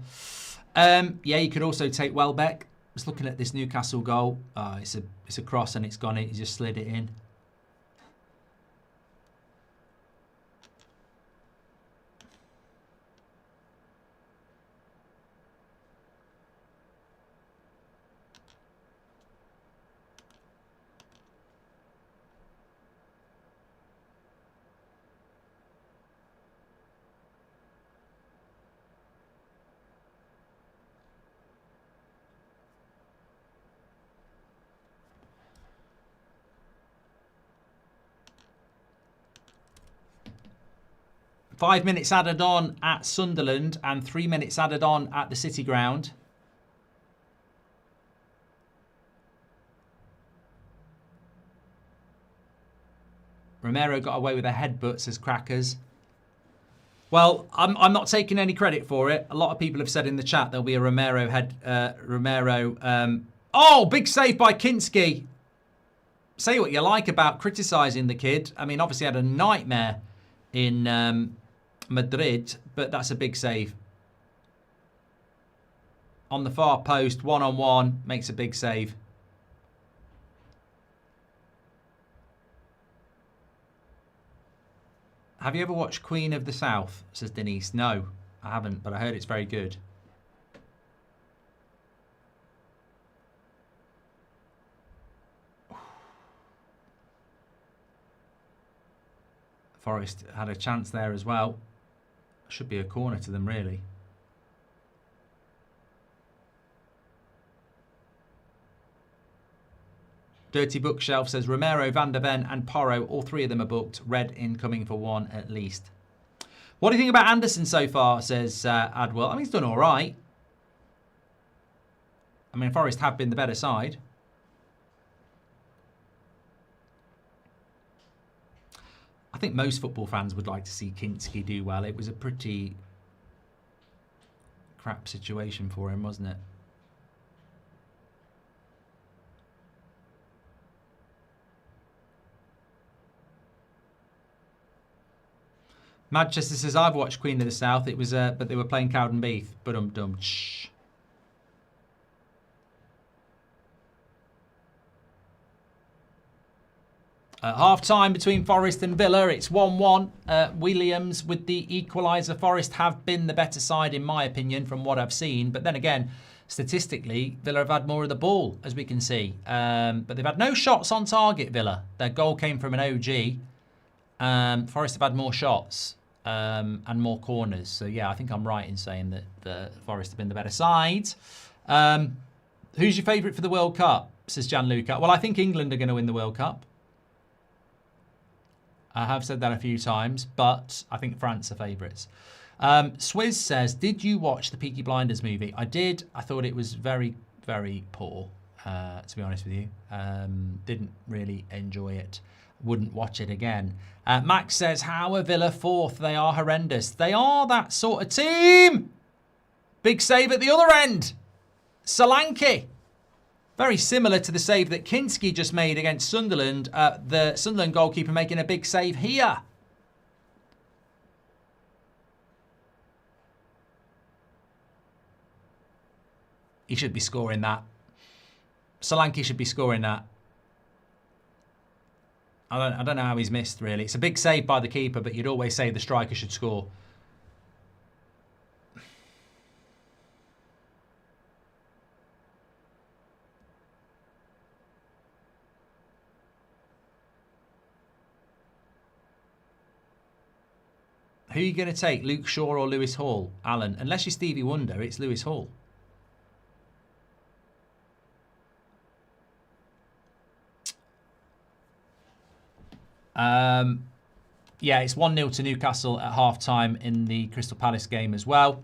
Yeah, you could also take Welbeck. Just looking at this Newcastle goal. It's a cross and it's gone. He just slid it in. Five minutes added on at Sunderland and 3 minutes added on at the City Ground. Romero got away with a headbutt, says Crackers. Well, I'm not taking any credit for it. A lot of people have said in the chat there'll be a Romero oh, big save by Kinski. Say what you like about criticising the kid. I mean, obviously had a nightmare in Madrid, but that's a big save. On the far post, one-on-one, makes a big save. Have you ever watched Queen of the South, says Denise? No, I haven't, but I heard it's very good. Forest had a chance there as well. Should be a corner to them, really. Dirty Bookshelf says Romero, Van der Ven and Porro, all three of them are booked. Red incoming for one at least. What do you think about Anderson so far, says Adwell? I mean, he's done all right. I mean, Forest have been the better side. I think most football fans would like to see Kinski do well. It was a pretty crap situation for him, wasn't it? Manchester says, I've watched Queen of the South. It was, but they were playing Cowdenbeath. But shh. Half time between Forest and Villa. It's 1-1. Williams with the equaliser. Forest have been the better side, in my opinion, from what I've seen. But then again, statistically, Villa have had more of the ball, as we can see. But they've had no shots on target, Villa. Their goal came from an OG. Forest have had more shots and more corners. So, yeah, I think I'm right in saying that the Forest have been the better side. Who's your favourite for the World Cup, says Gianluca? Well, I think England are going to win the World Cup. I have said that a few times, but I think France are favourites. Swizz says, did you watch the Peaky Blinders movie? I did. I thought it was very, very poor, to be honest with you. Didn't really enjoy it. Wouldn't watch it again. Max says, how are Villa fourth? They are horrendous. They are that sort of team. Big save at the other end. Solanke. Very similar to the save that Kinski just made against Sunderland. The Sunderland goalkeeper making a big save here. He should be scoring that. Solanke should be scoring that. I don't know how he's missed, really. It's a big save by the keeper, but you'd always say the striker should score. Who are you going to take, Luke Shaw or Lewis Hall? Alan, unless you're Stevie Wonder, it's Lewis Hall. Yeah, it's 1-0 to Newcastle at half-time in the Crystal Palace game as well.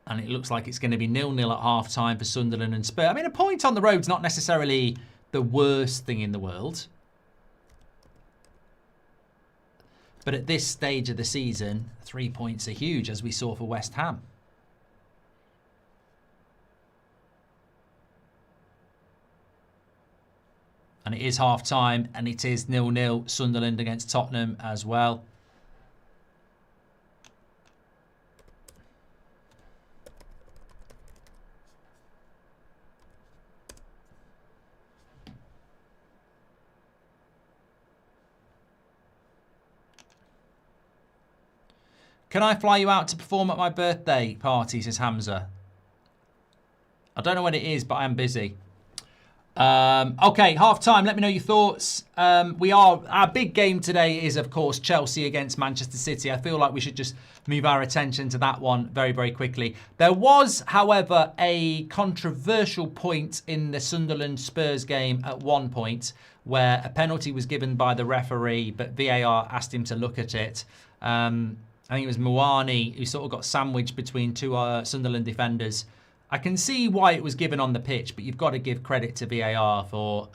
And it looks like it's going to be 0-0 at half-time for Sunderland and Spurs. I mean, a point on the road's not necessarily the worst thing in the world. But at this stage of the season, 3 points are huge, as we saw for West Ham. And it is half-time, and it is 0-0 Sunderland against Tottenham as well. Can I fly you out to perform at my birthday party, says Hamza. I don't know when it is, but I am busy. Okay, half-time. Let me know your thoughts. Our big game today is, of course, Chelsea against Manchester City. I feel like we should just move our attention to that one very, very quickly. There was, however, a controversial point in the Sunderland-Spurs game at one point where a penalty was given by the referee, but VAR asked him to look at it. I think it was Mouani who sort of got sandwiched between two Sunderland defenders. I can see why it was given on the pitch, but you've got to give credit to VAR for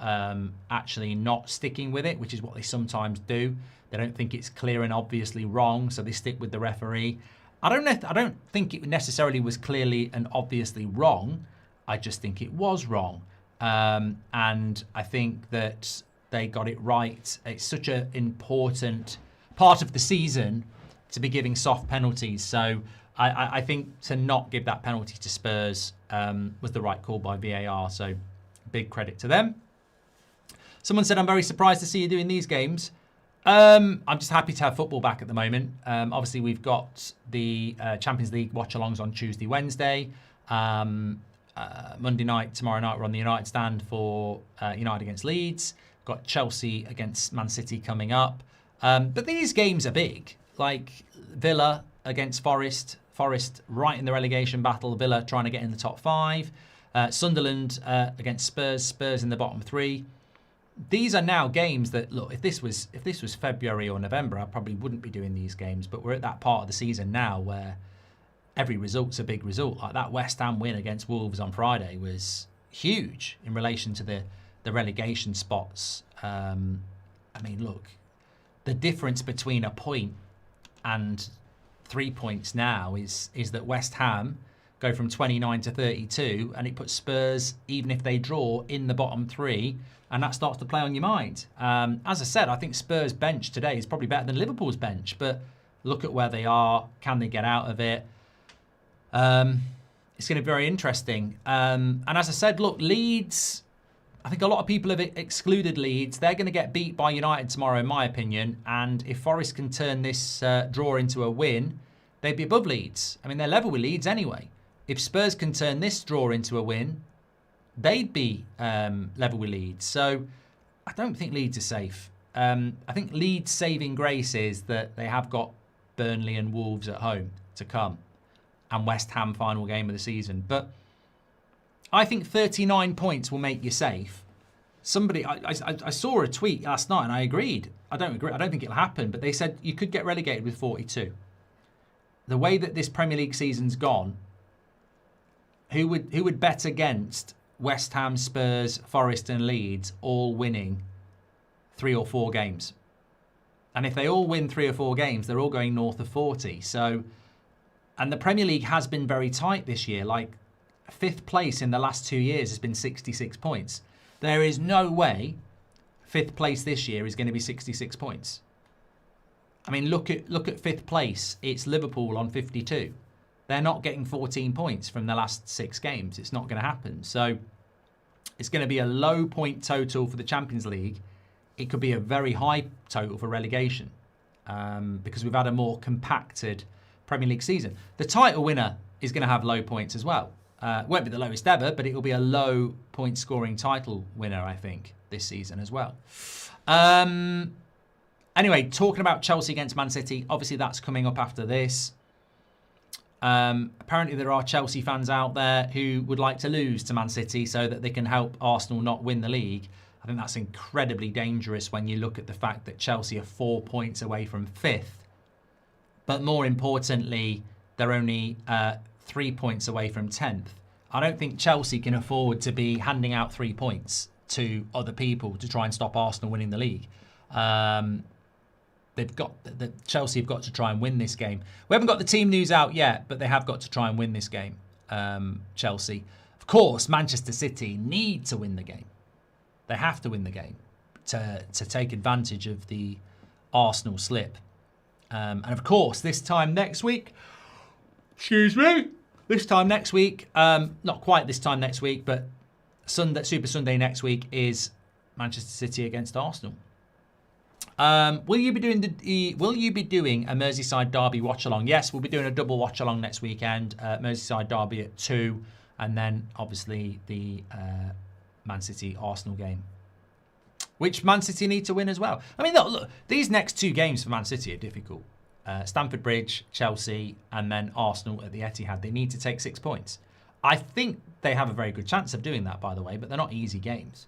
actually not sticking with it, which is what they sometimes do. They don't think it's clear and obviously wrong, so they stick with the referee. I don't think it necessarily was clearly and obviously wrong. I just think it was wrong. And I think that they got it right. It's such an important part of the season to be giving soft penalties. So I think to not give that penalty to Spurs was the right call by VAR. So big credit to them. Someone said, I'm very surprised to see you doing these games. I'm just happy to have football back at the moment. Obviously, we've got the Champions League watch-alongs on Tuesday, Wednesday. Monday night, tomorrow night, we're on the United stand for United against Leeds. Got Chelsea against Man City coming up. But these games are big. Like Villa against Forest. Forest right in the relegation battle. Villa trying to get in the top 5. Sunderland against Spurs. Spurs in the bottom 3. These are now games that, look, if this was February or November, I probably wouldn't be doing these games. But we're at that part of the season now where every result's a big result. Like that West Ham win against Wolves on Friday was huge in relation to the relegation spots. I mean, look, the difference between a point and 3 points now is that West Ham go from 29 to 32, and it puts Spurs, even if they draw, in the bottom 3, and that starts to play on your mind. As I said, I think Spurs' bench today is probably better than Liverpool's bench, but look at where they are. Can they get out of it? It's going to be very interesting. And as I said, look, Leeds, I think a lot of people have excluded Leeds. They're going to get beat by United tomorrow, in my opinion. And if Forest can turn this draw into a win, they'd be above Leeds. I mean, they're level with Leeds anyway. If Spurs can turn this draw into a win, they'd be level with Leeds. So I don't think Leeds are safe. I think Leeds' saving grace is that they have got Burnley and Wolves at home to come. And West Ham final game of the season. But I think 39 points will make you safe. I saw a tweet last night and I agreed. I don't think it'll happen, but they said you could get relegated with 42. The way that this Premier League season's gone, who would bet against West Ham, Spurs, Forest and Leeds all winning 3 or 4 games? And if they all win 3 or 4 games, they're all going north of 40. So, and the Premier League has been very tight this year. Like 5th place in the last 2 years has been 66 points. There is no way 5th place this year is going to be 66 points. I mean, look at 5th place. It's Liverpool on 52. They're not getting 14 points from the last 6 games. It's not going to happen. So it's going to be a low point total for the Champions League. It could be a very high total for relegation because we've had a more compacted Premier League season. The title winner is going to have low points as well. Won't be the lowest ever, but it will be a low point scoring title winner, I think, this season as well. Anyway, talking about Chelsea against Man City, obviously that's coming up after this. Apparently there are Chelsea fans out there who would like to lose to Man City so that they can help Arsenal not win the league. I think that's incredibly dangerous when you look at the fact that Chelsea are 4 points away from 5th. But more importantly, they're only 3 points away from 10th. I don't think Chelsea can afford to be handing out 3 points to other people to try and stop Arsenal winning the league. Chelsea have got to try and win this game. We haven't got the team news out yet, but they have got to try and win this game. Chelsea. Of course, Manchester City need to win the game. They have to win the game to take advantage of the Arsenal slip. And of course, this time next week, excuse me, this time next week, not quite this time next week, but Super Sunday next week is Manchester City against Arsenal. Will you be doing a Merseyside derby watch along? Yes, we'll be doing a double watch along next weekend. Merseyside derby at 2, and then obviously the Man City Arsenal game, which Man City need to win as well. I mean, look, these next 2 games for Man City are difficult. Stamford Bridge, Chelsea, and then Arsenal at the Etihad. They need to take 6 points. I think they have a very good chance of doing that, by the way, but they're not easy games.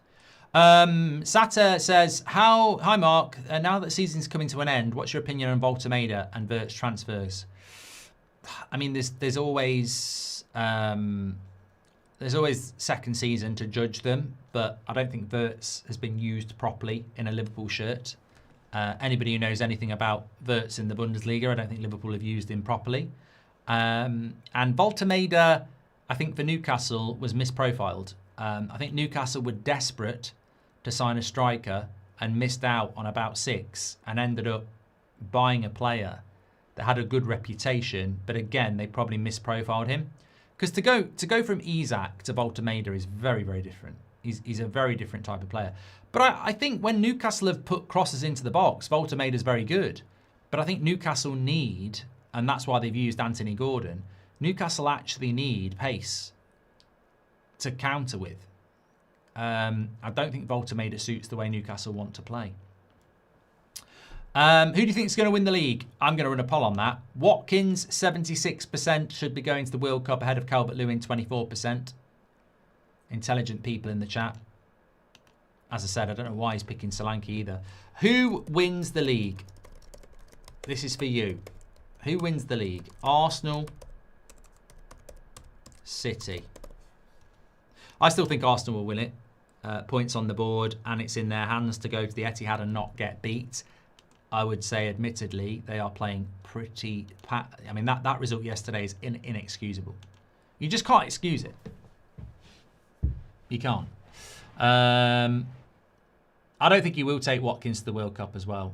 Sata says, hi Mark, now that the season's coming to an end, what's your opinion on Voltemada and Wirtz transfers? I mean, there's always second season to judge them, but I don't think Wirtz has been used properly in a Liverpool shirt. Anybody who knows anything about Wirtz in the Bundesliga, I don't think Liverpool have used him properly. And Voltemada, I think for Newcastle, was misprofiled. I think Newcastle were desperate to sign a striker and missed out on about 6 and ended up buying a player that had a good reputation, but again, they probably misprofiled him. Because to go from Isak to Voltemada is very, very different. He's a very different type of player. But I think when Newcastle have put crosses into the box, Voltemada is very good. But I think Newcastle need, and that's why they've used Anthony Gordon, Newcastle actually need pace to counter with. I don't think Voltemada suits the way Newcastle want to play. Who do you think is going to win the league? I'm going to run a poll on that. Watkins, 76%, should be going to the World Cup ahead of Calvert-Lewin, 24%. Intelligent people in the chat. As I said, I don't know why he's picking Solanke either. Who wins the league? This is for you. Who wins the league? Arsenal, City. I still think Arsenal will win it. Points on the board, and it's in their hands to go to the Etihad and not get beat. I would say, admittedly, they are playing pretty... I mean, that result yesterday is inexcusable. You just can't excuse it. You can't. I don't think he will take Watkins to the World Cup as well.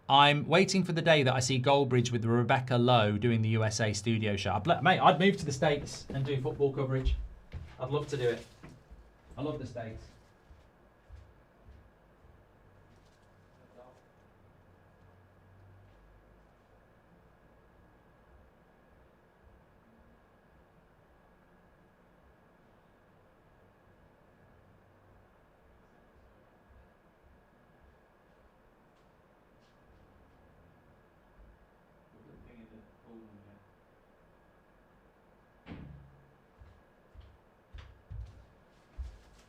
I'm waiting for the day that I see Goldbridge with Rebecca Lowe doing the USA studio show. Mate, I'd move to the States and do football coverage. I'd love to do it. I love the States.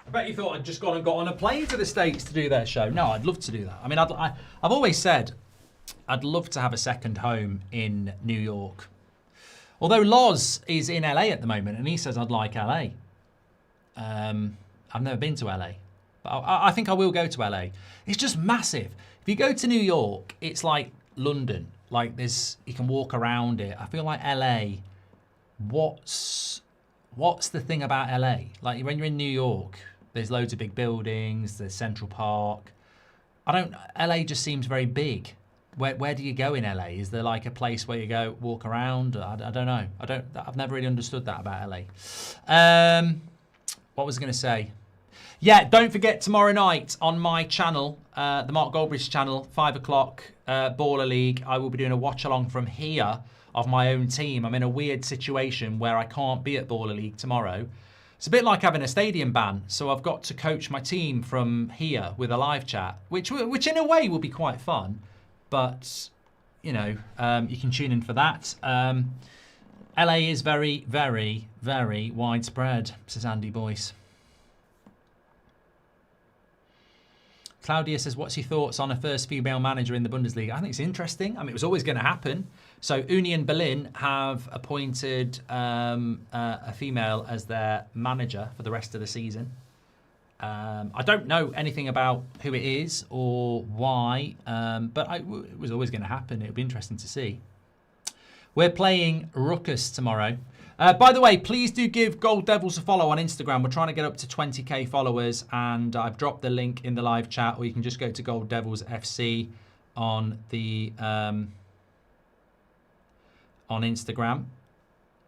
I bet you thought I'd just gone and got on a plane to the States to do their show. No, I'd love to do that. I mean, I've always said I'd love to have a second home in New York. Although Loz is in LA at the moment, and he says I'd like LA. I've never been to LA, but I think I will go to LA. It's just massive. If you go to New York, it's like London. Like you can walk around it. I feel like LA. What's the thing about LA? Like when you're in New York, there's loads of big buildings. There's Central Park. LA just seems very big. Where do you go in LA? Is there like a place where you go walk around? I don't know. I've never really understood that about LA. What was I going to say? Yeah, don't forget tomorrow night on my channel, the Mark Goldbridge channel, 5 o'clock, Baller League. I will be doing a watch along from here of my own team. I'm in a weird situation where I can't be at Baller League tomorrow. It's a bit like having a stadium ban, so I've got to coach my team from here with a live chat, which in a way will be quite fun. But, you know, you can tune in for that. LA is very, very, very widespread, says Andy Boyce. Claudia says, what's your thoughts on a first female manager in the Bundesliga? I think it's interesting. I mean, it was always going to happen. So Union Berlin have appointed a female as their manager for the rest of the season. I don't know anything about who it is or why, but it was always going to happen. It would be interesting to see. We're playing Ruckus tomorrow. By the way, please do give Gold Devils a follow on Instagram. We're trying to get up to 20k followers, and I've dropped the link in the live chat, or you can just go to Gold Devils FC on the on Instagram.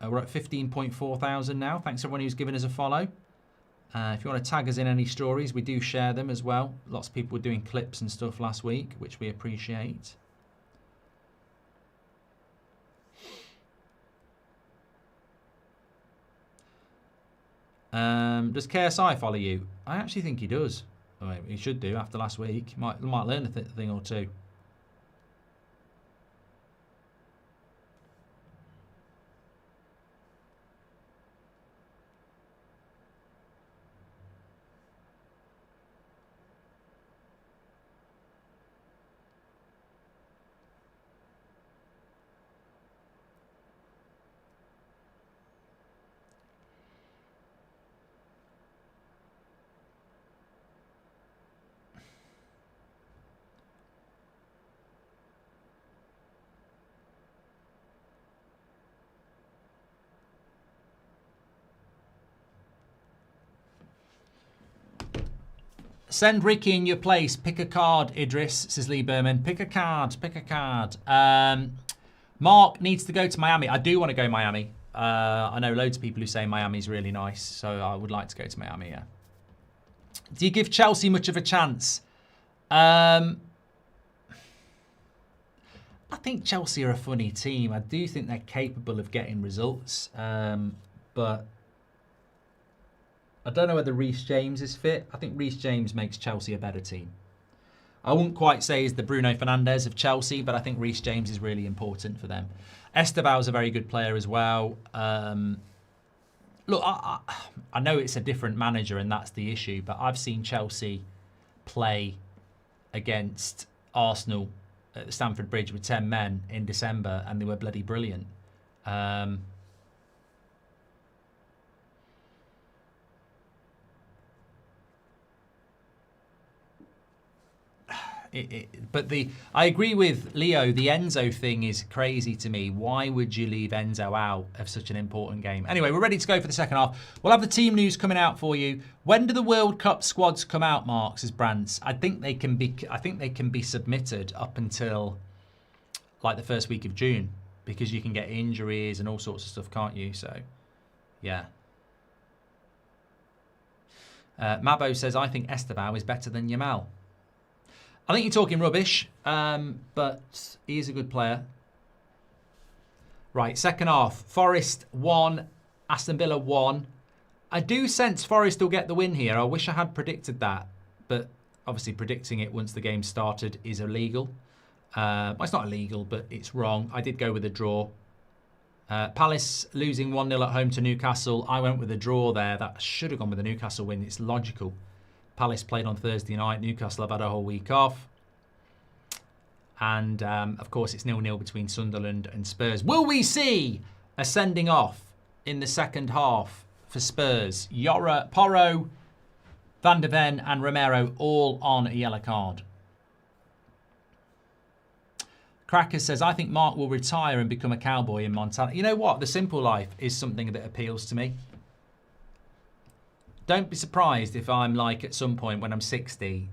We're at 15.4 thousand now. Thanks everyone who's given us a follow. If you want to tag us in any stories, we do share them as well. Lots of people were doing clips and stuff last week, which we appreciate. Does KSI follow you? I actually think he does. Oh, he should do after last week. Might learn a thing or two. Send Ricky in your place. Pick a card, Idris, says Lee Berman. Pick a card. Pick a card. Mark needs to go to Miami. I do want to go Miami. I know loads of people who say Miami's really nice, so I would like to go to Miami, yeah. Do you give Chelsea much of a chance? I think Chelsea are a funny team. I do think they're capable of getting results, but I don't know whether Reece James is fit. I think Reece James makes Chelsea a better team. I wouldn't quite say he's the Bruno Fernandes of Chelsea, but I think Reece James is really important for them. Estebal's a very good player as well. Look, I know it's a different manager and that's the issue, but I've seen Chelsea play against Arsenal at the Stamford Bridge with 10 men in December and they were bloody brilliant. I agree with Leo, the Enzo thing is crazy to me. Why would you leave Enzo out of such an important game? Anyway, we're ready to go for the second half. We'll have the team news coming out for you. When do the World Cup squads come out, Mark, says Brands? I think they can be submitted up until like the first week of June, because you can get injuries and all sorts of stuff, can't you? So, yeah. Mabo says, I think Esteban is better than Yamal. I think you're talking rubbish, but he is a good player. Right, second half. Forest 1, Aston Villa 1. I do sense Forest will get the win here. I wish I had predicted that, but obviously predicting it once the game started is illegal. Well, it's not illegal, but it's wrong. I did go with a draw. Palace losing 1-0 at home to Newcastle. I went with a draw there. That should have gone with a Newcastle win. It's logical. Palace played on Thursday night. Newcastle have had a whole week off. And, of course, it's 0-0 between Sunderland and Spurs. Will we see a sending off in the second half for Spurs? Yora, Porro, Van de Ven and Romero all on a yellow card. Cracker says, I think Mark will retire and become a cowboy in Montana. You know what? The simple life is something that appeals to me. Don't be surprised if I'm like at some point when I'm 60,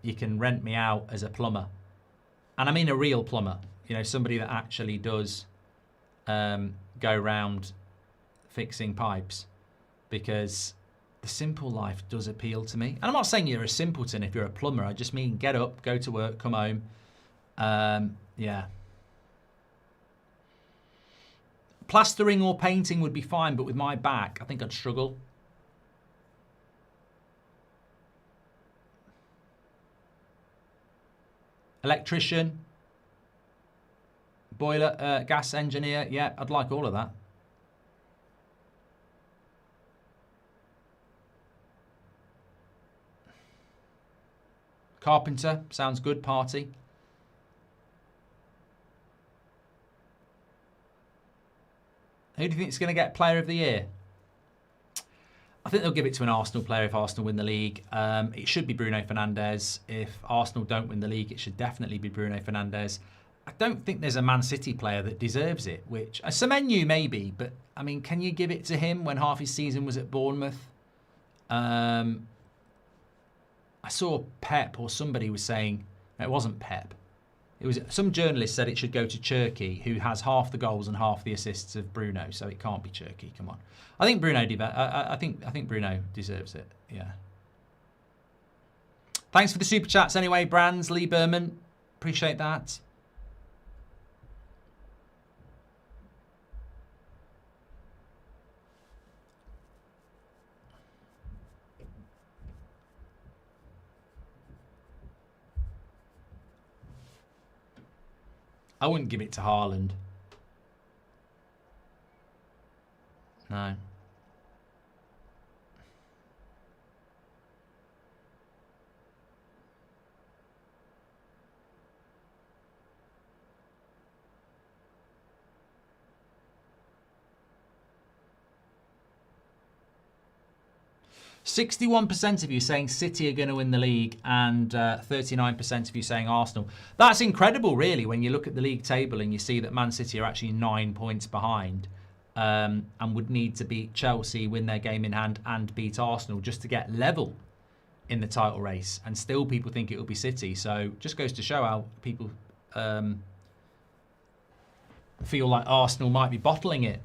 you can rent me out as a plumber. And I mean a real plumber. You know, somebody that actually does go around fixing pipes. Because the simple life does appeal to me. And I'm not saying you're a simpleton if you're a plumber. I just mean get up, go to work, come home. Yeah. Plastering or painting would be fine, but with my back, I think I'd struggle. Electrician, boiler, gas engineer. Yeah, I'd like all of that. Carpenter, sounds good, party. Who do you think is going to get Player of the Year? I think they'll give it to an Arsenal player if Arsenal win the league. It should be Bruno Fernandes. If Arsenal don't win the league, it should definitely be Bruno Fernandes. I don't think there's a Man City player that deserves it, which a Semenyo maybe, but I mean, can you give it to him when half his season was at Bournemouth? I saw Pep or somebody was saying, no, it wasn't Pep. It was some journalist said it should go to Cherki, who has half the goals and half the assists of Bruno, so it can't be Cherki. Come on, I think Bruno. I think Bruno deserves it. Yeah. Thanks for the super chats anyway, Brands, Lee Berman, appreciate that. I wouldn't give it to Haaland. No. "61% of you saying City are going to win the league and 39% of you saying Arsenal." That's incredible, really, when you look at the league table and you see that Man City are actually 9 points behind and would need to beat Chelsea, win their game in hand and beat Arsenal just to get level in the title race. And still people think it will be City. So just goes to show how people feel like Arsenal might be bottling it.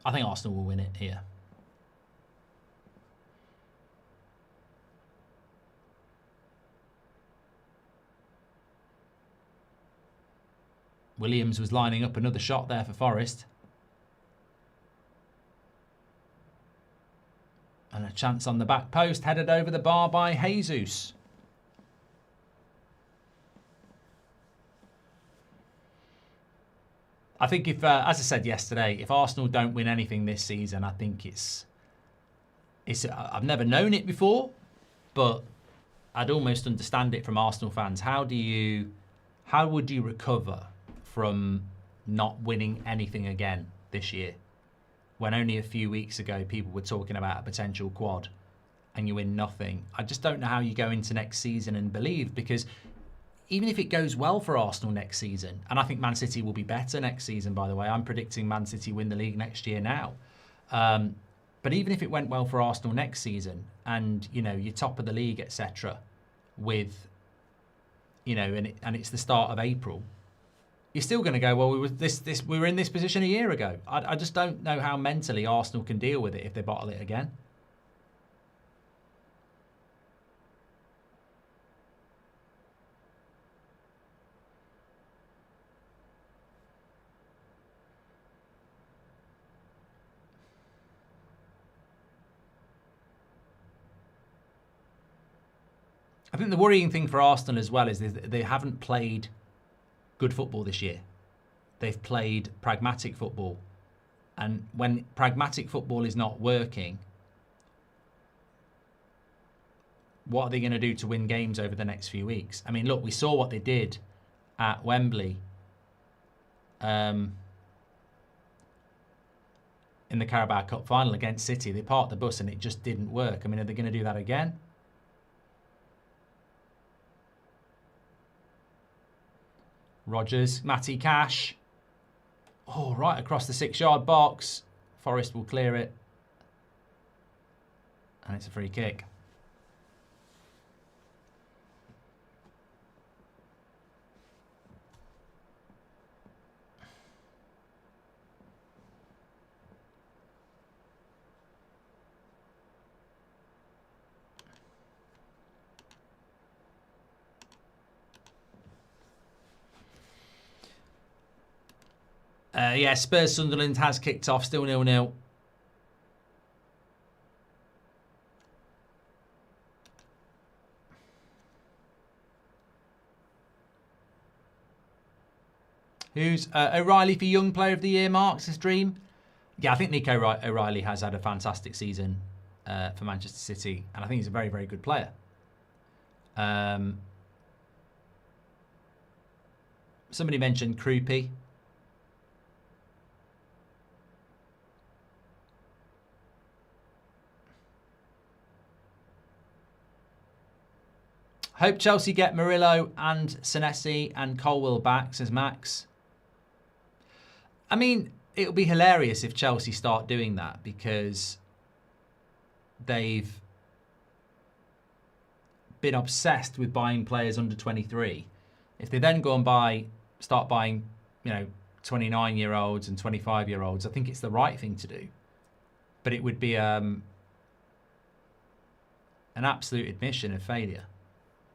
I think Arsenal will win it here. Williams was lining up another shot there for Forest. And a chance on the back post, headed over the bar by Jesus. I think if, as I said yesterday, if Arsenal don't win anything this season, I think it's I've never known it before, but I'd almost understand it from Arsenal fans. How would you recover from not winning anything again this year, when only a few weeks ago people were talking about a potential quad and you win nothing? I just don't know how you go into next season and believe, because even if it goes well for Arsenal next season, and I think Man City will be better next season, by the way, I'm predicting Man City win the league next year now. But even if it went well for Arsenal next season and, you know, you're top of the league, etc., with, you know, and it's the start of April, you're still going to go, well, we were in this position a year ago. I just don't know how mentally Arsenal can deal with it if they bottle it again. I think the worrying thing for Arsenal as well is they haven't played good football this year. They've played pragmatic football. And when pragmatic football is not working, what are they going to do to win games over the next few weeks? I mean, look, we saw what they did at Wembley in the Carabao Cup final against City. They parked the bus and it just didn't work. I mean, are they going to do that again? Rodgers, Matty Cash. Oh, right across the 6-yard box. Forest will clear it. And it's a free kick. Yeah, Spurs Sunderland has kicked off, still 0-0. Who's O'Reilly for Young Player of the Year, Marks, his dream? Yeah, I think Nico O'Reilly has had a fantastic season for Manchester City, and I think he's a very, very good player. Somebody mentioned Krupi. Hope Chelsea get Murillo and Senesi and Colwill back, says Max. I mean, it'll be hilarious if Chelsea start doing that because they've been obsessed with buying players under 23. If they then go and start buying, 29-year-olds and 25-year-olds, I think it's the right thing to do. But it would be an absolute admission of failure.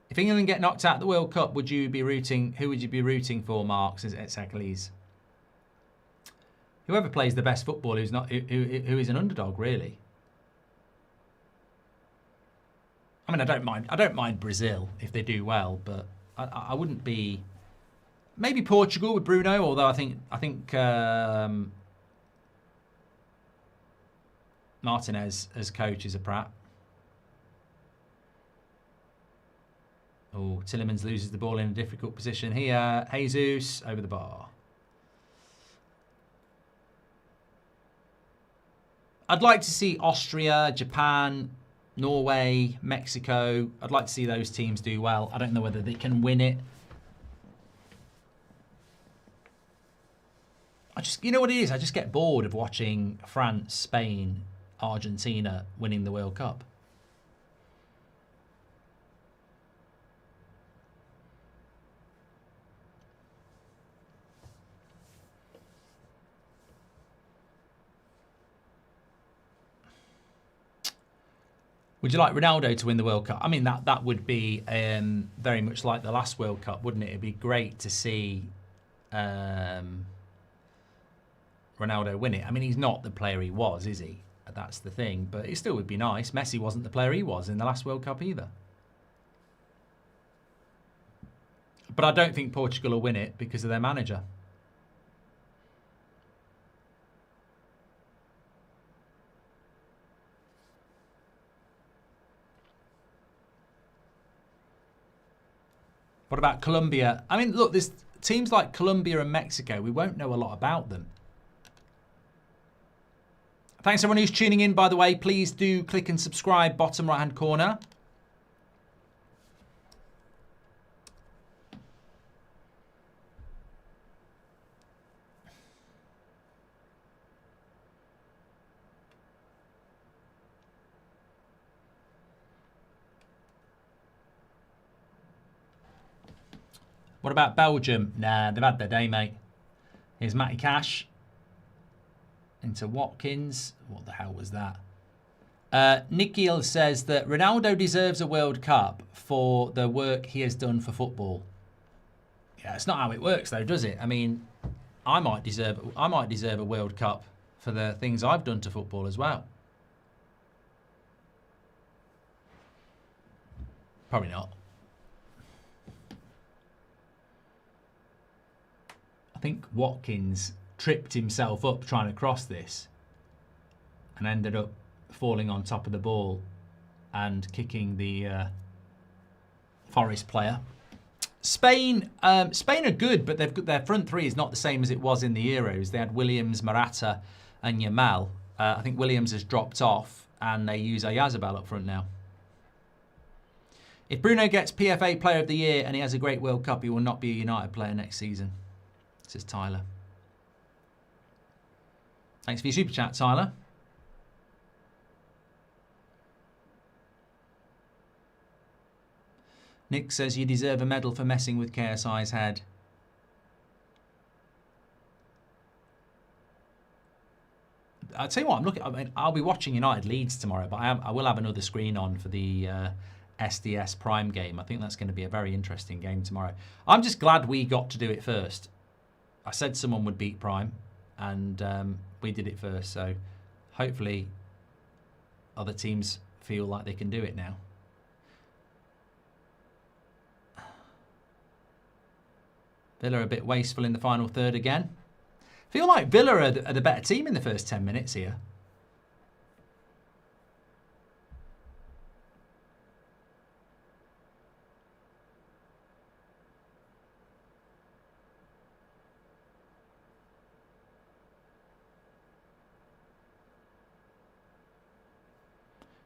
If England get knocked out of the World Cup, who would you be rooting for, Mark? Says Hercules. Whoever plays the best football who is an underdog, really. I mean, I don't mind Brazil if they do well, but I wouldn't be. Maybe Portugal with Bruno, although I think Martinez as coach is a prat. Oh, Tillemans loses the ball in a difficult position here. Jesus over the bar. I'd like to see Austria, Japan, Norway, Mexico. I'd like to see those teams do well. I don't know whether they can win it. You know what it is? I just get bored of watching France, Spain, Argentina winning the World Cup. Would you like Ronaldo to win the World Cup? I mean, that would be very much like the last World Cup, wouldn't it? It'd be great to see Ronaldo win it. I mean, he's not the player he was, is he? That's the thing. But it still would be nice. Messi wasn't the player he was in the last World Cup either. But I don't think Portugal will win it because of their manager. What about Colombia? I mean, look, there's teams like Colombia and Mexico. We won't know a lot about them. Thanks everyone who's tuning in, by the way. Please do click and subscribe, bottom right-hand corner. What about Belgium? Nah, they've had their day, mate. Here's Matty Cash. Into Watkins. What the hell was that? Nikhil says that Ronaldo deserves a World Cup for the work he has done for football. Yeah, it's not how it works, though, does it? I mean, I might deserve a World Cup for the things I've done to football as well. Probably not. I think Watkins tripped himself up trying to cross this and ended up falling on top of the ball and kicking the Forest player. Spain are good, but they've got their front three is not the same as it was in the Euros. They had Williams, Morata and Yamal. I think Williams has dropped off and they use Oyarzabal up front now. If Bruno gets PFA Player of the Year and he has a great World Cup, he will not be a United player next season, says Tyler. Thanks for your super chat, Tyler. Nick says you deserve a medal for messing with KSI's head. I'll tell you what, I'll be watching United Leeds tomorrow, but I will have another screen on for the SDS Prime game. I think that's going to be a very interesting game tomorrow. I'm just glad we got to do it first. I said someone would beat Prime, and we did it first, so hopefully other teams feel like they can do it now. Villa a bit wasteful in the final third again. Feel like Villa are the better team in the first 10 minutes here.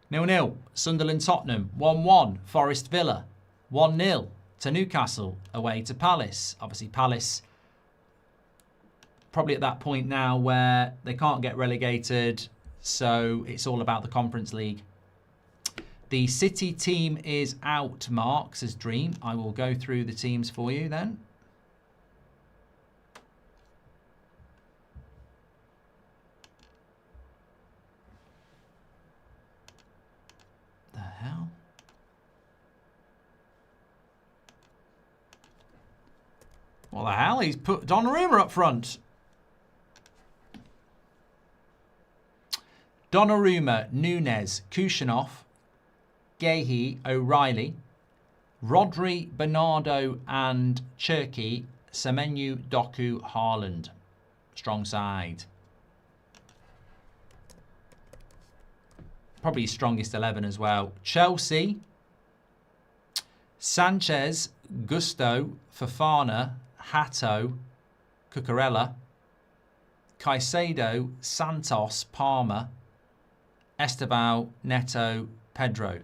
Nil-nil. Sunderland Tottenham. 1-1. Forest Villa. 1-0 to Newcastle away to Palace. Obviously, Palace probably at that point now where they can't get relegated, so it's all about the Conference League. The City team is out, Mark, says Dream. I will go through the teams for you then. The hell? What the hell? He's put Donnarumma up front. Donnarumma, Nunes, Kushanov, Gehi, O'Reilly, Rodri, Bernardo and Cherki, Semenyo, Doku, Haaland. Strong side. Probably his strongest 11 as well. Chelsea, Sanchez, Gusto, Fofana, Hato, Cucurella, Caicedo, Santos, Palmer, Estevao, Neto, Pedro.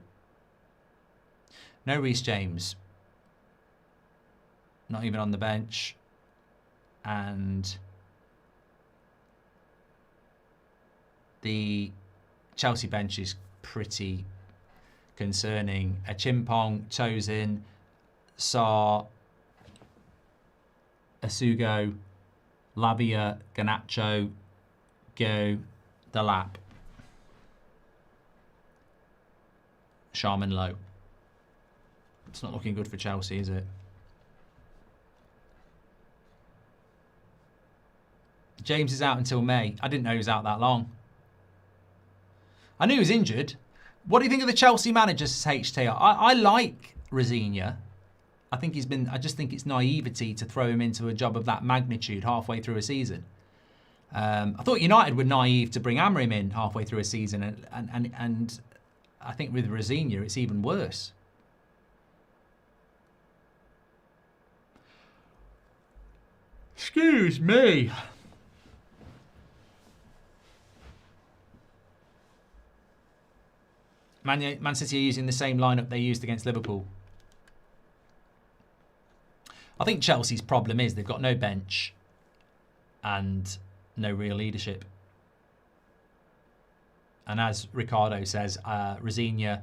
No Reece James. Not even on the bench. And the Chelsea bench is pretty concerning. A Chimpong, Tosin, Sarr, Asugo, Lavia, Garnacho, Go, Delap, Sharman Low. It's not looking good for Chelsea, is it? James is out until May. I didn't know he was out that long. I knew he was injured. What do you think of the Chelsea managers, HTR? I like Rosigne. I just think it's naivety to throw him into a job of that magnitude halfway through a season. I thought United were naive to bring Amorim in halfway through a season, and I think with Rosigne it's even worse. Excuse me. Man City are using the same lineup they used against Liverpool. I think Chelsea's problem is they've got no bench and no real leadership. And as Ricardo says, Rosigne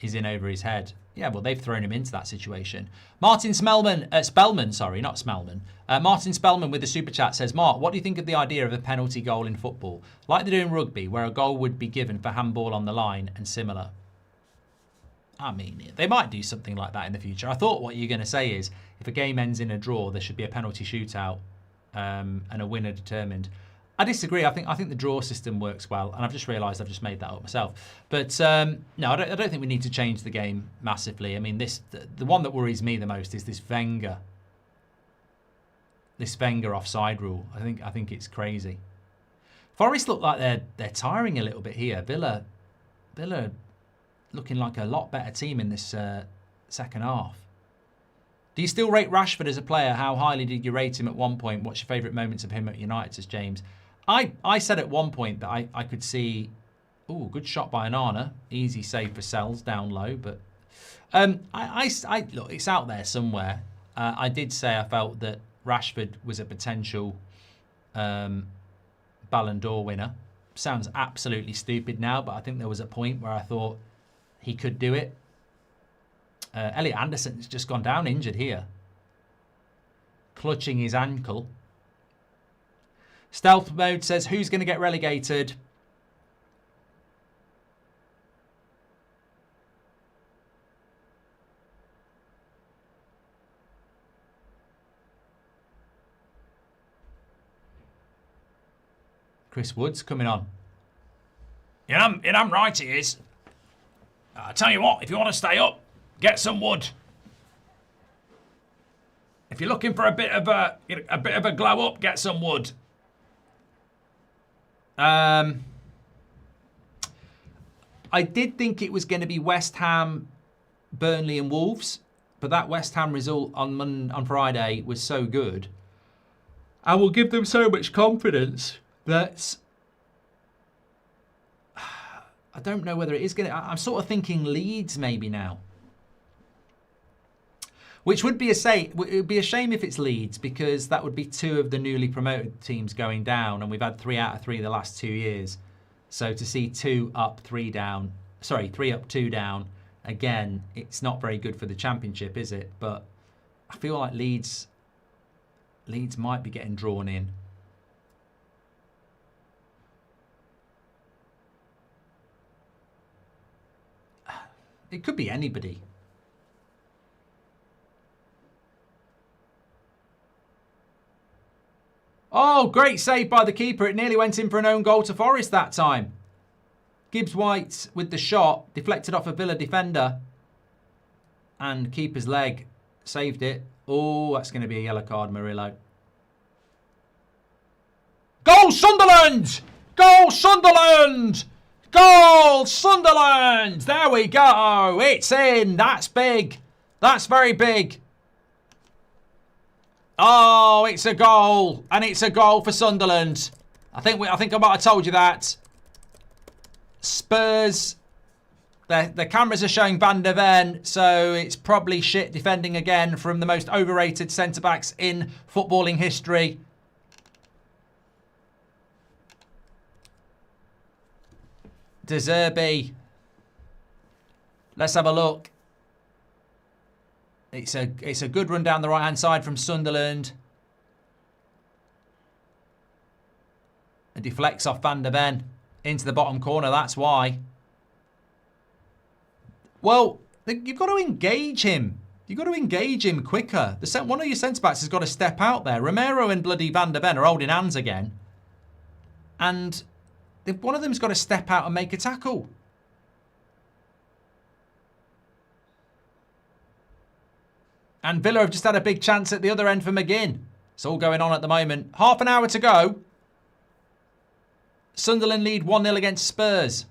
is in over his head. Yeah, well, they've thrown him into that situation. Martin Spellman, sorry, not Smellman. Martin Spellman with the super chat says, Mark, what do you think of the idea of a penalty goal in football? Like they do in rugby, where a goal would be given for handball on the line and similar. I mean, they might do something like that in the future. I thought what you're going to say is, if a game ends in a draw, there should be a penalty shootout and a winner determined. I disagree. I think the draw system works well, and I've just realised I've just made that up myself. But no, I don't think we need to change the game massively. I mean, the one that worries me the most is this Wenger offside rule. I think it's crazy. Forest look like they're tiring a little bit here. Villa looking like a lot better team in this second half. Do you still rate Rashford as a player? How highly did you rate him at one point? What's your favourite moments of him at United, says James? I said at one point that I could see... Oh, good shot by Onana. Easy save for Sells, down low. But look, it's out there somewhere. I did say I felt that Rashford was a potential Ballon d'Or winner. Sounds absolutely stupid now, but I think there was a point where I thought he could do it. Elliot Anderson's just gone down injured here. Clutching his ankle. Stealth Mode says, who's going to get relegated? Chris Woods coming on. Yeah, I'm right, he is. I tell you what, if you want to stay up, get some wood. If you're looking for a bit of a glow up, get some wood. I did think it was going to be West Ham, Burnley and Wolves, but that West Ham result on Friday was so good. I will give them so much confidence that I don't know whether it is going to... I'm sort of thinking Leeds maybe now. Which would be it would be a shame if it's Leeds, because that would be 2 of the newly promoted teams going down, and we've had 3 out of 3 the last 2 years. So to see 2 up, 3 down, sorry, 3 up, 2 down, again, it's not very good for the Championship, is it? But I feel like Leeds might be getting drawn in. It could be anybody. Oh, great save by the keeper. It nearly went in for an own goal to Forest that time. Gibbs-White with the shot, deflected off a Villa defender. And keeper's leg saved it. Oh, that's going to be a yellow card, Murillo. Goal, Sunderland! Goal, Sunderland! Goal, Sunderland! There we go. It's in. That's big. That's very big. Oh, it's a goal. And it's a goal for Sunderland. I think I might have told you that. Spurs. The cameras are showing Van der Ven, so it's probably shit defending again from the most overrated centre-backs in footballing history. De Zerbi. Let's have a look. It's a good run down the right-hand side from Sunderland. It deflects off Van der Ven into the bottom corner. That's why. Well, you've got to engage him. You've got to engage him quicker. One of your centre-backs has got to step out there. Romero and bloody Van der Ven are holding hands again. And one of them's got to step out and make a tackle. And Villa have just had a big chance at the other end for McGinn. It's all going on at the moment. Half an hour to go. Sunderland lead 1-0 against Spurs.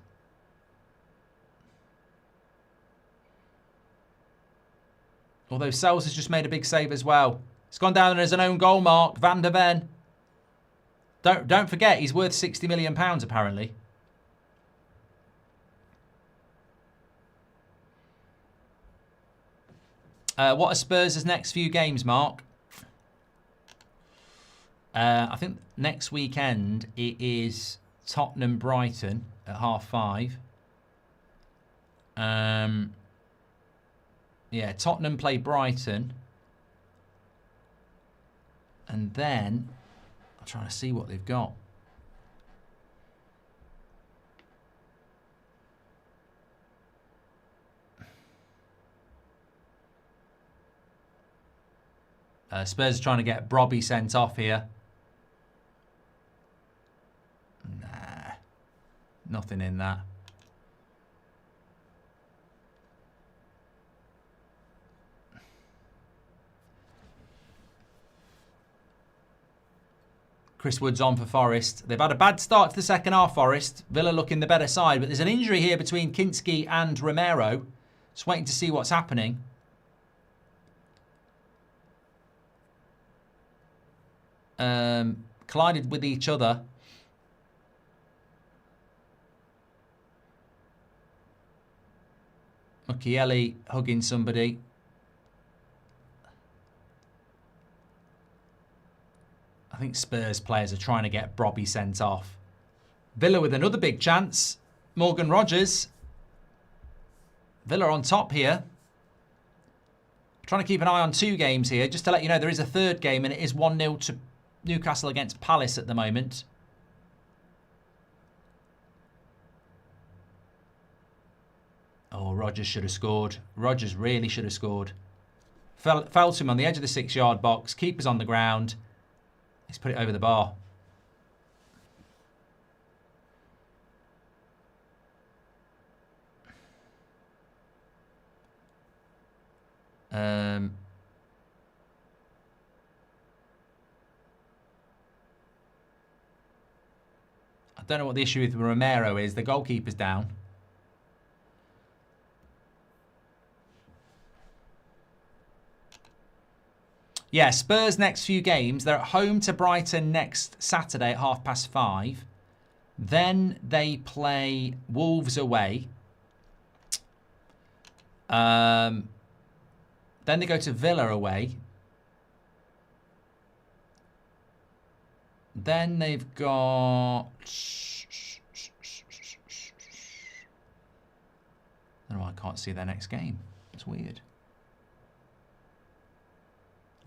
Although Sells has just made a big save as well. It's gone down as an own goal mark. Van der Ven. Don't forget, he's worth £60 million apparently. What are Spurs' next few games, Mark? I think next weekend it is Tottenham-Brighton at 5:30. Yeah, Tottenham play Brighton. And then, I'm trying to see what they've got. Spurs are trying to get Brobby sent off here. Nah, nothing in that. Chris Wood's on for Forest. They've had a bad start to the second half, Forest. Villa looking the better side, but there's an injury here between Kinski and Romero. Just waiting to see what's happening. Collided with each other. Mukiele hugging somebody. I think Spurs players are trying to get Brobby sent off. Villa with another big chance. Morgan Rogers. Villa on top here. Trying to keep an eye on 2 games here. Just to let you know, there is a third game and it is 1-0 to Newcastle against Palace at the moment. Oh, Rogers should have scored. Rogers really should have scored. Fell to him on the edge of the 6-yard box. Keeper's on the ground. He's put it over the bar. I don't know what the issue with Romero is. The goalkeeper's down. Yeah, Spurs' next few games. They're at home to Brighton next Saturday at 5:30. Then they play Wolves away. Then Then they go to Villa away. Then they've got... Oh, I can't see their next game. It's weird.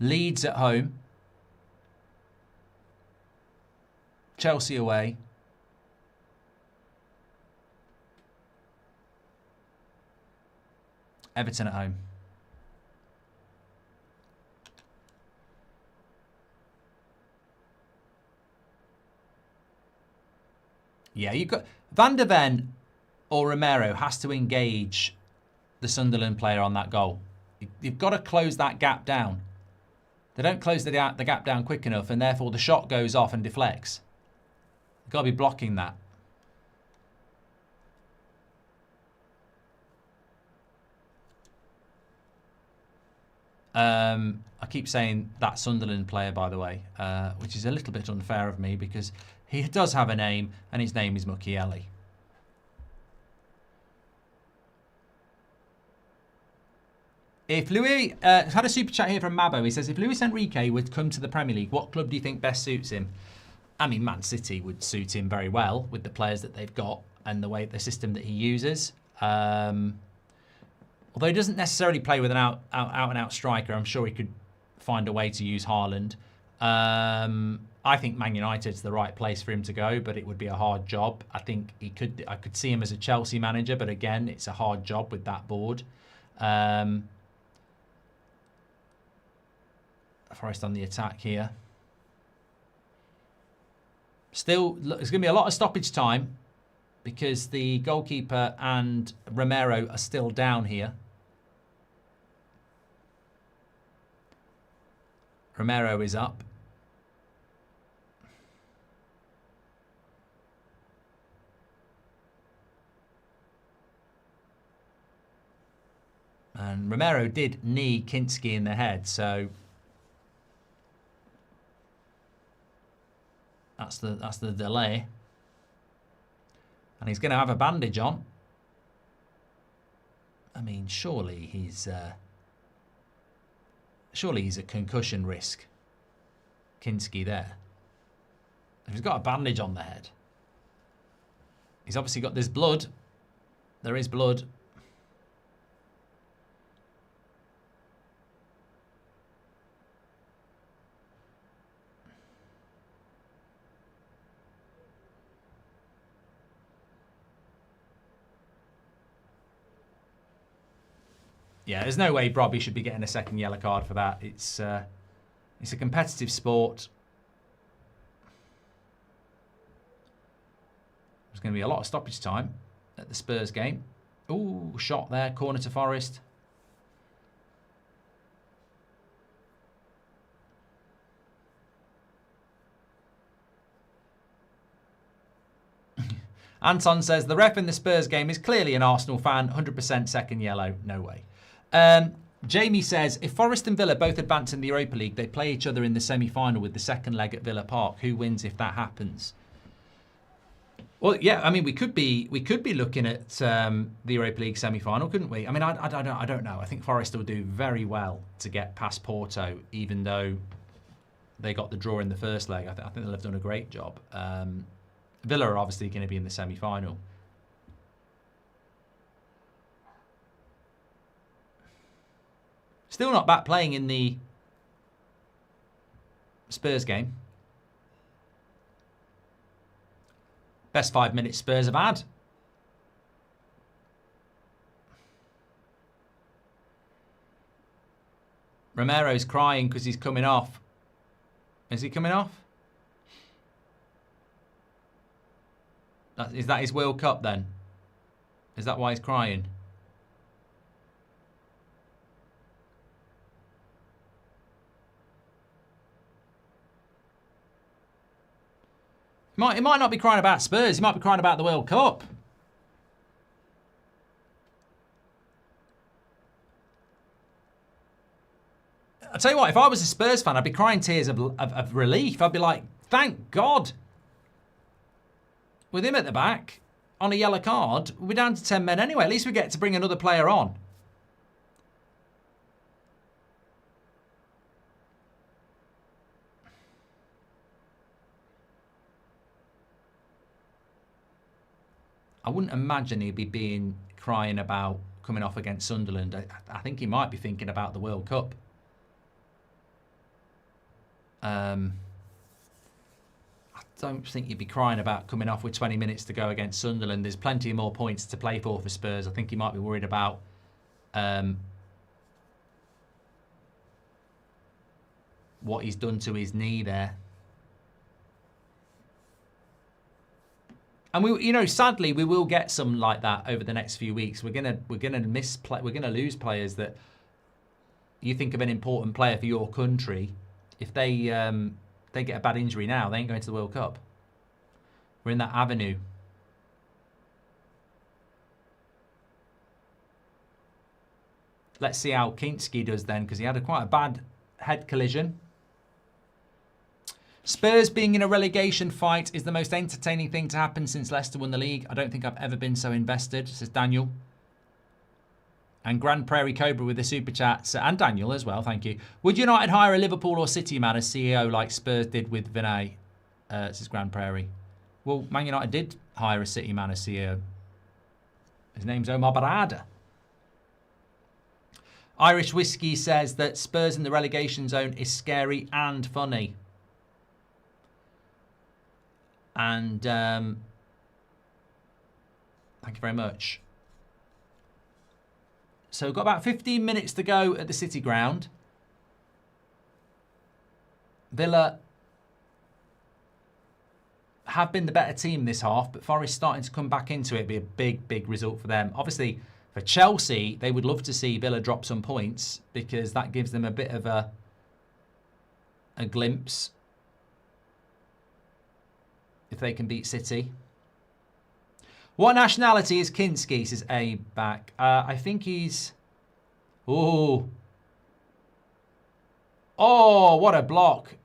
Leeds at home. Chelsea away. Everton at home. Yeah, you've got Van der Ven or Romero has to engage the Sunderland player on that goal. You've got to close that gap down. They don't close the gap down quick enough, and therefore the shot goes off and deflects. You've got to be blocking that. I keep saying that Sunderland player, by the way, which is a little bit unfair of me because he does have a name, and his name is Mukiele. If Louis had a super chat here from Mabo, he says, if Luis Enrique would come to the Premier League, what club do you think best suits him? I mean, Man City would suit him very well with the players that they've got and the system that he uses. Although he doesn't necessarily play with an out and out striker, I'm sure he could find a way to use Haaland. I think Man United's the right place for him to go, but it would be a hard job. I think I could see him as a Chelsea manager, but again, it's a hard job with that board. Forest on the attack here. Still, there's going to be a lot of stoppage time because the goalkeeper and Romero are still down here. Romero is up. And Romero did knee Kinski in the head, so that's the delay. And he's going to have a bandage on. I mean, surely he's a concussion risk. Kinski there. If he's got a bandage on the head, he's obviously got this blood. There is blood. Yeah, there's no way Robbie should be getting a second yellow card for that. It's a competitive sport. There's going to be a lot of stoppage time at the Spurs game. Ooh, shot there, corner to Forest. Anton says, the ref in the Spurs game is clearly an Arsenal fan, 100% second yellow, no way. Jamie says, if Forest and Villa both advance in the Europa League, they play each other in the semi-final with the second leg at Villa Park. Who wins if that happens? Well, yeah, I mean, we could be looking at the Europa League semi-final, couldn't we? I mean, I don't know. I think Forest will do very well to get past Porto, even though they got the draw in the first leg. I think they'll have done a great job. Villa are obviously going to be in the semi-final. Still not back playing in the Spurs game. Best 5 minutes Spurs have had. Romero's crying because he's coming off. Is he coming off? Is that his World Cup then? Is that why he's crying? He might not be crying about Spurs. He might be crying about the World Cup. I'll tell you what, if I was a Spurs fan, I'd be crying tears of relief. I'd be like, thank God. With him at the back, on a yellow card, we're down to 10 men anyway. At least we get to bring another player on. I wouldn't imagine he'd be crying about coming off against Sunderland. I think he might be thinking about the World Cup. I don't think you'd be crying about coming off with 20 minutes to go against Sunderland. There's plenty more points to play for Spurs. I think he might be worried about what he's done to his knee there. And sadly, we will get some like that over the next few weeks. We're gonna lose players that you think of an important player for your country. If they get a bad injury now, they ain't going to the World Cup. We're in that avenue. Let's see how Kinski does then, because he had quite a bad head collision. Spurs being in a relegation fight is the most entertaining thing to happen since Leicester won the league. I don't think I've ever been so invested, says Daniel. And Grand Prairie Cobra with the super chat. And Daniel as well, thank you. Would United hire a Liverpool or City man as CEO like Spurs did with Vinay? Says Grand Prairie. Well, Man United did hire a City man as CEO. His name's Omar Barada. Irish Whiskey says that Spurs in the relegation zone is scary and funny. And thank you very much. So we've got about 15 minutes to go at the City ground. Villa have been the better team this half, but Forest starting to come back into it. It'd be a big, big result for them. Obviously, for Chelsea, they would love to see Villa drop some points because that gives them a bit of a glimpse if they can beat City. What nationality is Kinski, says A back. I think he's... Oh, what a block.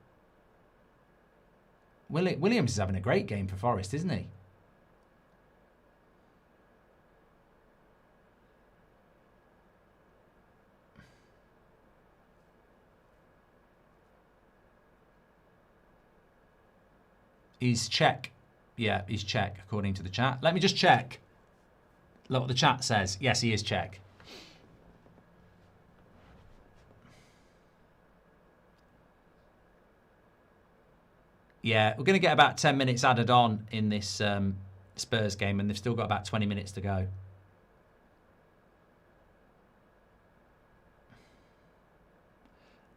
Williams is having a great game for Forest, isn't he? He's Czech. Yeah, he's Czech, according to the chat. Let me just check. Look what the chat says. Yes, he is Czech. Yeah, we're going to get about 10 minutes added on in this Spurs game, and they've still got about 20 minutes to go.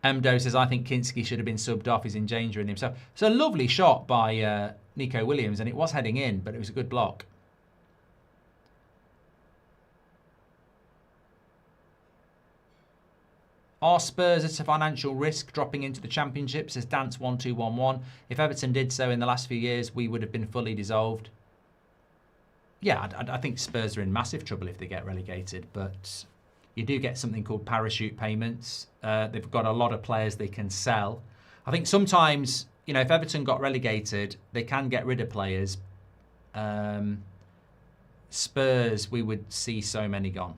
Emdo says, I think Kinski should have been subbed off. He's endangering himself. It's a lovely shot by Nico Williams, and it was heading in, but it was a good block. Are Spurs at a financial risk dropping into the Championship, says Dance1211. If Everton did so in the last few years, we would have been fully dissolved. Yeah, I think Spurs are in massive trouble if they get relegated, but you do get something called parachute payments. They've got a lot of players they can sell. I think sometimes, you know, if Everton got relegated, they can get rid of players. Spurs, we would see so many gone.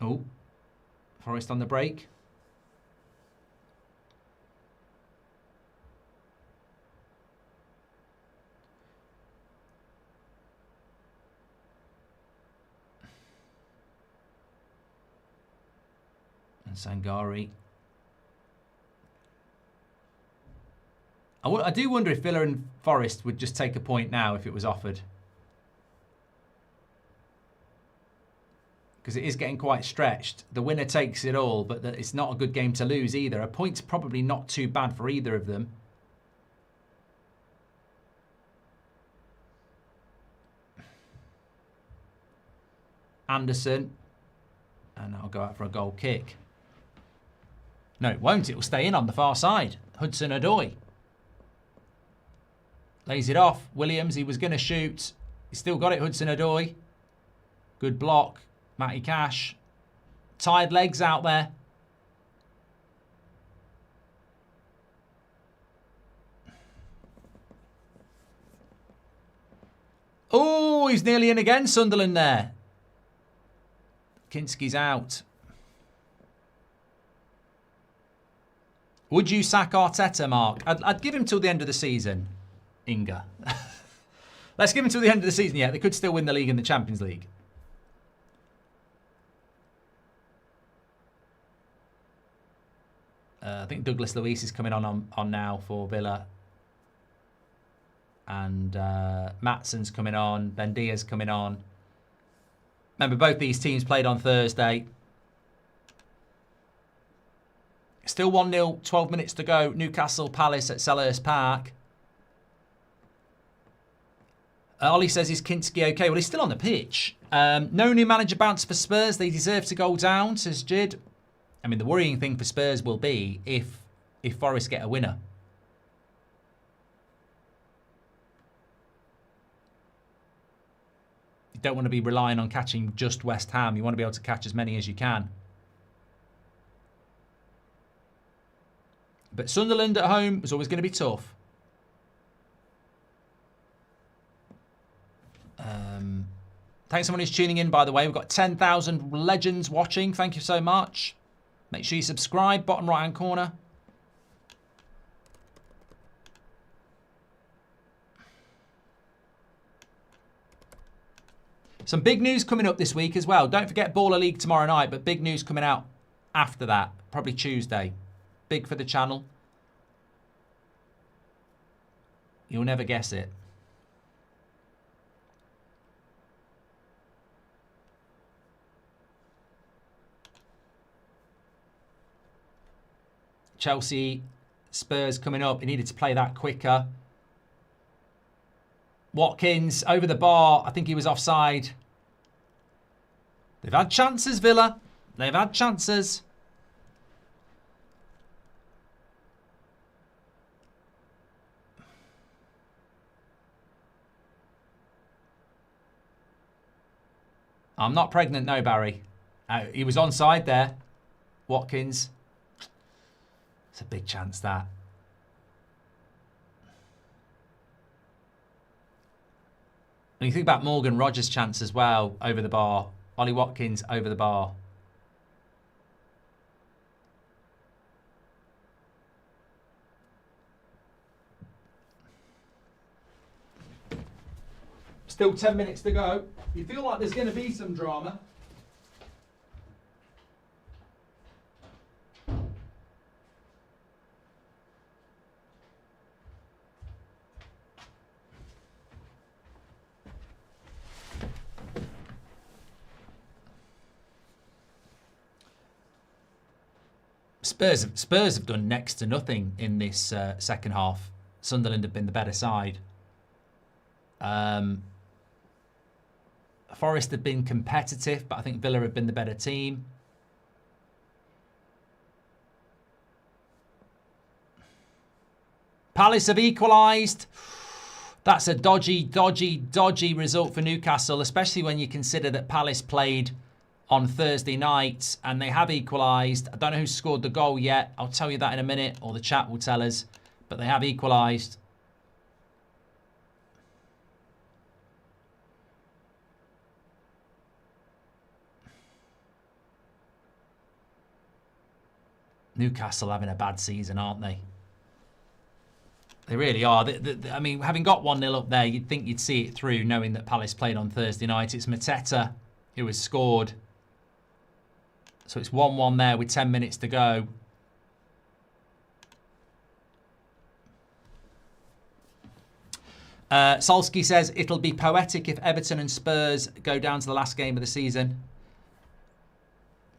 Oh, Forest on the break. And Sangari. I do wonder if Villa and Forest would just take a point now if it was offered. Because it is getting quite stretched. The winner takes it all, but it's not a good game to lose either. A point's probably not too bad for either of them. Anderson. And that'll go out for a goal kick. No, it won't. It will stay in on the far side. Hudson-Odoi. Lays it off. Williams, he was going to shoot. He's still got it, Hudson-Odoi. Good block. Matty Cash. Tired legs out there. he's nearly in again, Sunderland there. Kinski's out. Would you sack Arteta, Mark? I'd give him till the end of the season, Inga. Let's give him till the end of the season. Yeah, they could still win the league and the Champions League. I think Douglas Luiz is coming on now for Villa. And Matsson's coming on. Bendia's coming on. Remember, both these teams played on Thursday. Still 1-0, 12 minutes to go. Newcastle Palace at Selhurst Park. Ollie says, is Kinski okay? Well, he's still on the pitch. No new manager bounce for Spurs. They deserve to go down, says Jid. I mean, the worrying thing for Spurs will be if Forest get a winner. You don't want to be relying on catching just West Ham. You want to be able to catch as many as you can. But Sunderland at home was always going to be tough. Thanks everyone who's tuning in, by the way. We've got 10,000 legends watching. Thank you so much. Make sure you subscribe, bottom right-hand corner. Some big news coming up this week as well. Don't forget Baller League tomorrow night, but big news coming out after that, probably Tuesday. Big for the channel. You'll never guess it. Chelsea, Spurs coming up. He needed to play that quicker. Watkins over the bar. I think he was offside. They've had chances, Villa. They've had chances. I'm not pregnant, no, Barry. He was onside there. Watkins. It's a big chance, that. And you think about Morgan Rogers' chance as well, over the bar. Ollie Watkins over the bar. Still 10 minutes to go. You feel like there's going to be some drama. Spurs have done next to nothing in this second half. Sunderland have been the better side. Forest have been competitive, but I think Villa have been the better team. Palace have equalised. That's a dodgy result for Newcastle, especially when you consider that Palace played on Thursday night and they have equalised. I don't know who scored the goal yet. I'll tell you that in a minute, or the chat will tell us. But they have equalised. Newcastle having a bad season, aren't they? They really are. I mean, having got 1-0 up there, you'd think you'd see it through, knowing that Palace played on Thursday night. It's Mateta who has scored. So it's 1-1 there with 10 minutes to go. Solsky says, it'll be poetic if Everton and Spurs go down to the last game of the season.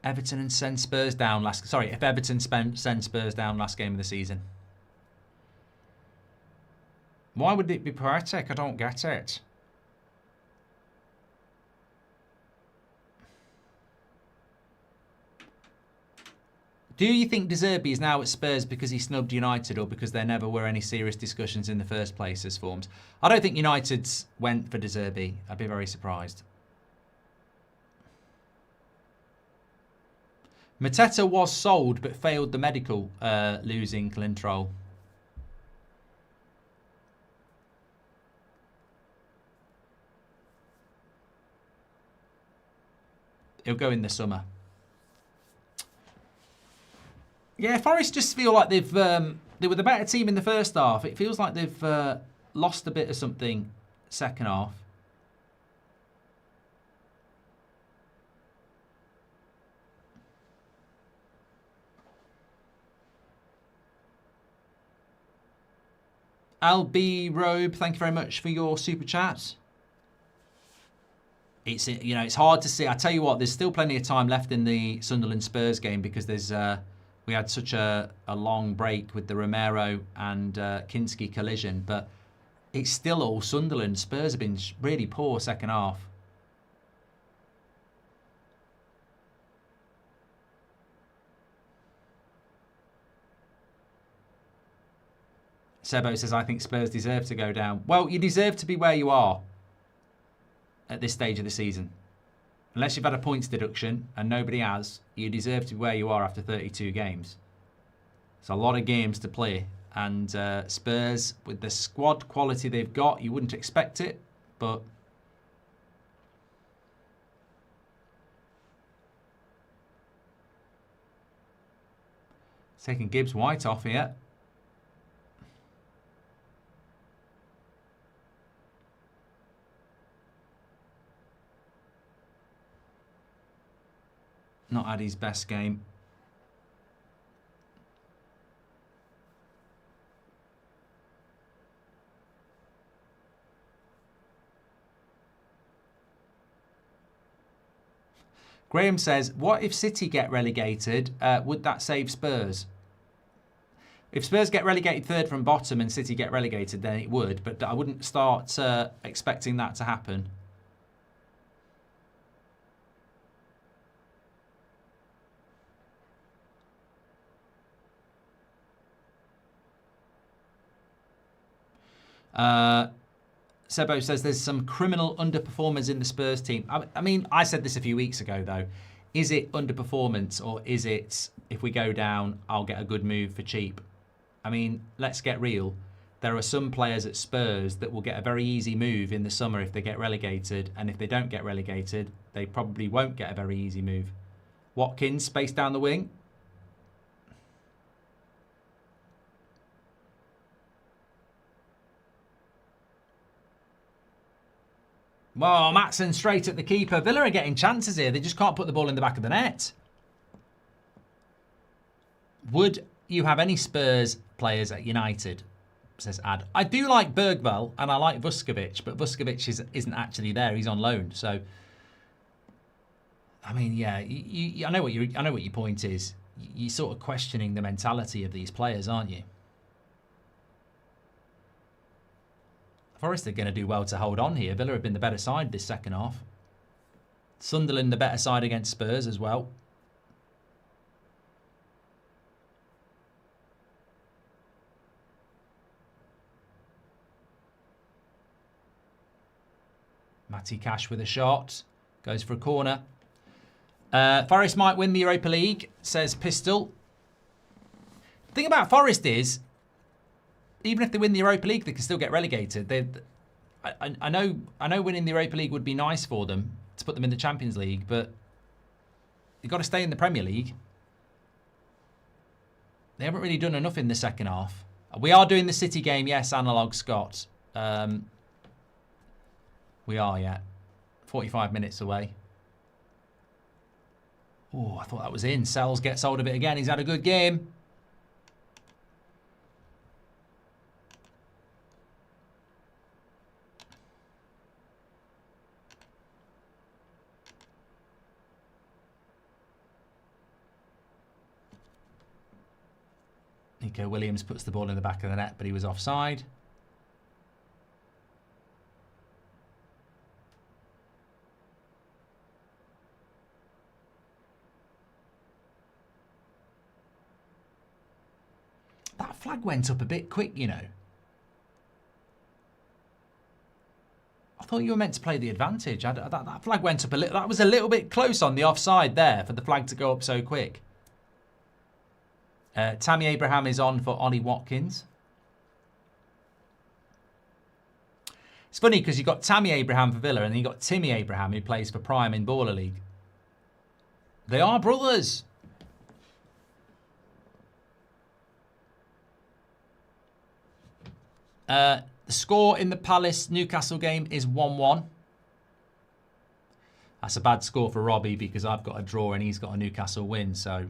Everton and send Spurs down last... Sorry, if Everton send Spurs down last game of the season. Why would it be poetic? I don't get it. Do you think De Zerbi is now at Spurs because he snubbed United, or because there never were any serious discussions in the first place as forms? I don't think United went for De Zerbi. I'd be very surprised. Mateta was sold but failed the medical, losing Clintrol. He'll go in the summer. Yeah, Forest just feel like they've they were the better team in the first half. It feels like they've lost a bit of something second half. LB Robe, thank you very much for your super chat. It's, you know, it's hard to see. I tell you what, there's still plenty of time left in the Sunderland Spurs game because there's we had such a long break with the Romero and Kinski collision, but it's still all Sunderland. Spurs have been really poor second half. Sebo says, I think Spurs deserve to go down. Well, you deserve to be where you are at this stage of the season. Unless you've had a points deduction, and nobody has, you deserve to be where you are after 32 games. It's a lot of games to play. And Spurs, with the squad quality they've got, you wouldn't expect it, but... Taking Gibbs-White off here. Not had his best game. Graham says, what if City get relegated? Would that save Spurs? If Spurs get relegated third from bottom and City get relegated, then it would. But I wouldn't start expecting that to happen. Sebo says there's some criminal underperformers in the Spurs team. I mean, I said this a few weeks ago, though. Is it underperformance or is it, if we go down, I'll get a good move for cheap? I mean, let's get real. There are some players at Spurs that will get a very easy move in the summer if they get relegated. And if they don't get relegated, they probably won't get a very easy move. Watkins, space down the wing. Well, Maatsen straight at the keeper. Villa are getting chances here. They just can't put the ball in the back of the net. Would you have any Spurs players at United? Says Ad. I do like Bergvall and I like Vuskovic, but Vuskovic isn't actually there. He's on loan. So, I mean, yeah, I know what your point is. You're sort of questioning the mentality of these players, aren't you? Forest are going to do well to hold on here. Villa have been the better side this second half. Sunderland the better side against Spurs as well. Matty Cash with a shot. Goes for a corner. Forest might win the Europa League, says Pistol. The thing about Forest is, even if they win the Europa League, they can still get relegated. I know winning the Europa League would be nice for them to put them in the Champions League, but they've got to stay in the Premier League. They haven't really done enough in the second half. We are doing the City game, yes, Analog Scott. We are, yeah. 45 minutes away. Oh, I thought that was in. Sells gets hold of it again. He's had a good game. Nico Williams puts the ball in the back of the net, but he was offside. That flag went up a bit quick, you know. I thought you were meant to play the advantage. That flag went up a little. That was a little bit close on the offside there for the flag to go up so quick. Tammy Abraham is on for Ollie Watkins. It's funny because you've got Tammy Abraham for Villa and then you've got Timmy Abraham who plays for Prime in Baller League. They are brothers. The score in the Palace-Newcastle game is 1-1. That's a bad score for Robbie because I've got a draw and he's got a Newcastle win, so...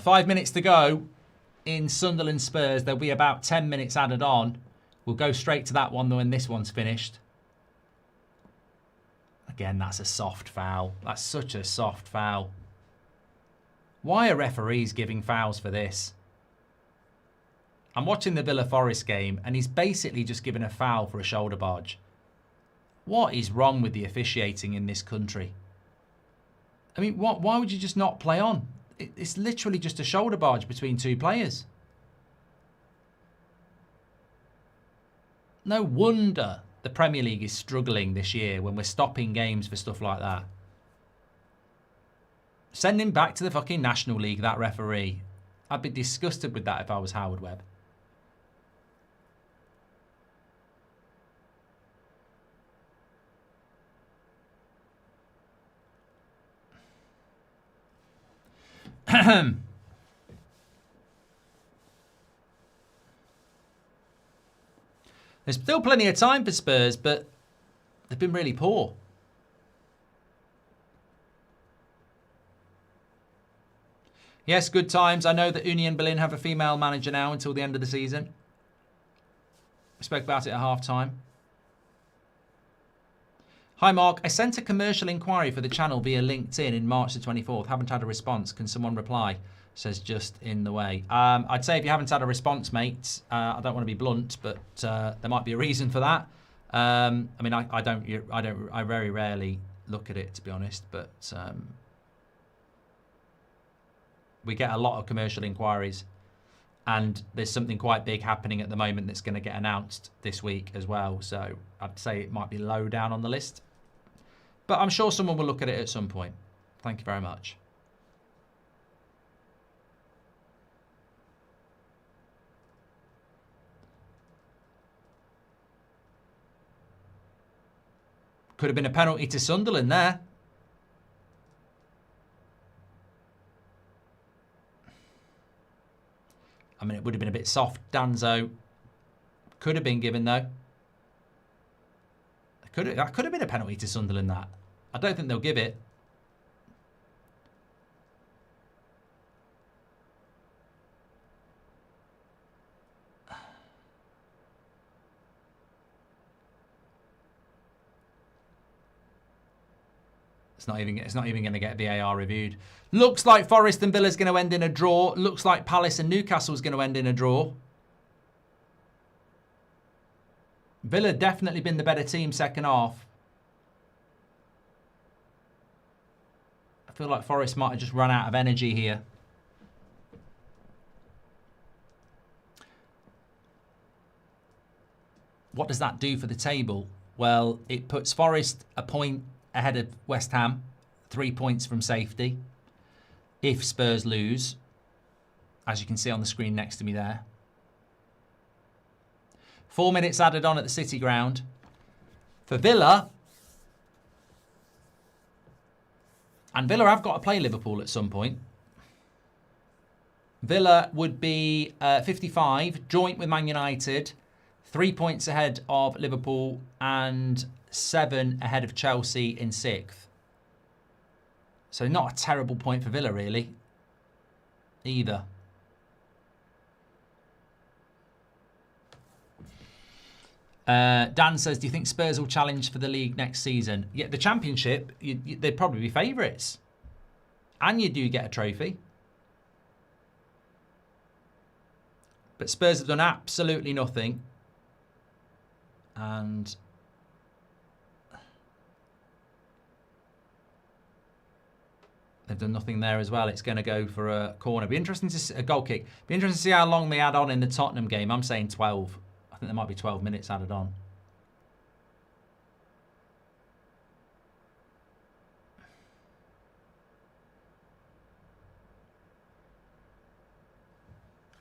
Five minutes to go in Sunderland Spurs. There'll be about 10 minutes added on. We'll go straight to that one though when this one's finished. Again, that's a soft foul. That's such a soft foul. Why are referees giving fouls for this? I'm watching the Villa Forest game and he's basically just given a foul for a shoulder barge. What is wrong with the officiating in this country? I mean, why would you just not play on? It's literally just a shoulder barge between two players. No wonder the Premier League is struggling this year when we're stopping games for stuff like that. Send him back to the fucking National League, that referee. I'd be disgusted with that if I was Howard Webb. There's still plenty of time for Spurs, but they've been really poor. Yes, good times. I know that Union Berlin have a female manager now until the end of the season. We spoke about it at half-time. Hi, Mark. I sent a commercial inquiry for the channel via LinkedIn in March the 24th. Haven't had a response. Can someone reply? Says just in the way. I'd say if you haven't had a response, mate, I don't want to be blunt, but there might be a reason for that. I mean, I very rarely look at it, to be honest, but we get a lot of commercial inquiries, and there's something quite big happening at the moment that's going to get announced this week as well. So I'd say it might be low down on the list, but I'm sure someone will look at it at some point. Thank you very much. Could have been a penalty to Sunderland there. I mean, it would have been a bit soft. Danzo could have been given, though. That could have been a penalty to Sunderland, that. I don't think they'll give it. It's not even going to get VAR reviewed. Looks like Forest and Villa's going to end in a draw. Looks like Palace and Newcastle's going to end in a draw. Villa definitely been the better team second half. I feel like Forest might have just run out of energy here. What does that do for the table? Well, it puts Forest a point ahead of West Ham, 3 points from safety. If Spurs lose, as you can see on the screen next to me there. 4 minutes added on at the City Ground. For Villa, and Villa have got to play Liverpool at some point. Villa would be 55, joint with Man United, 3 points ahead of Liverpool and 7 ahead of Chelsea in 6th. So not a terrible point for Villa, really, either. Dan says, do you think Spurs will challenge for the league next season? Yeah, the Championship, they'd probably be favourites. And you do get a trophy. But Spurs have done absolutely nothing. And they've done nothing there as well. It's going to go for a corner. Be interesting to see a goal kick. Be interesting to see how long they add on in the Tottenham game. I'm saying 12. I think there might be 12 minutes added on.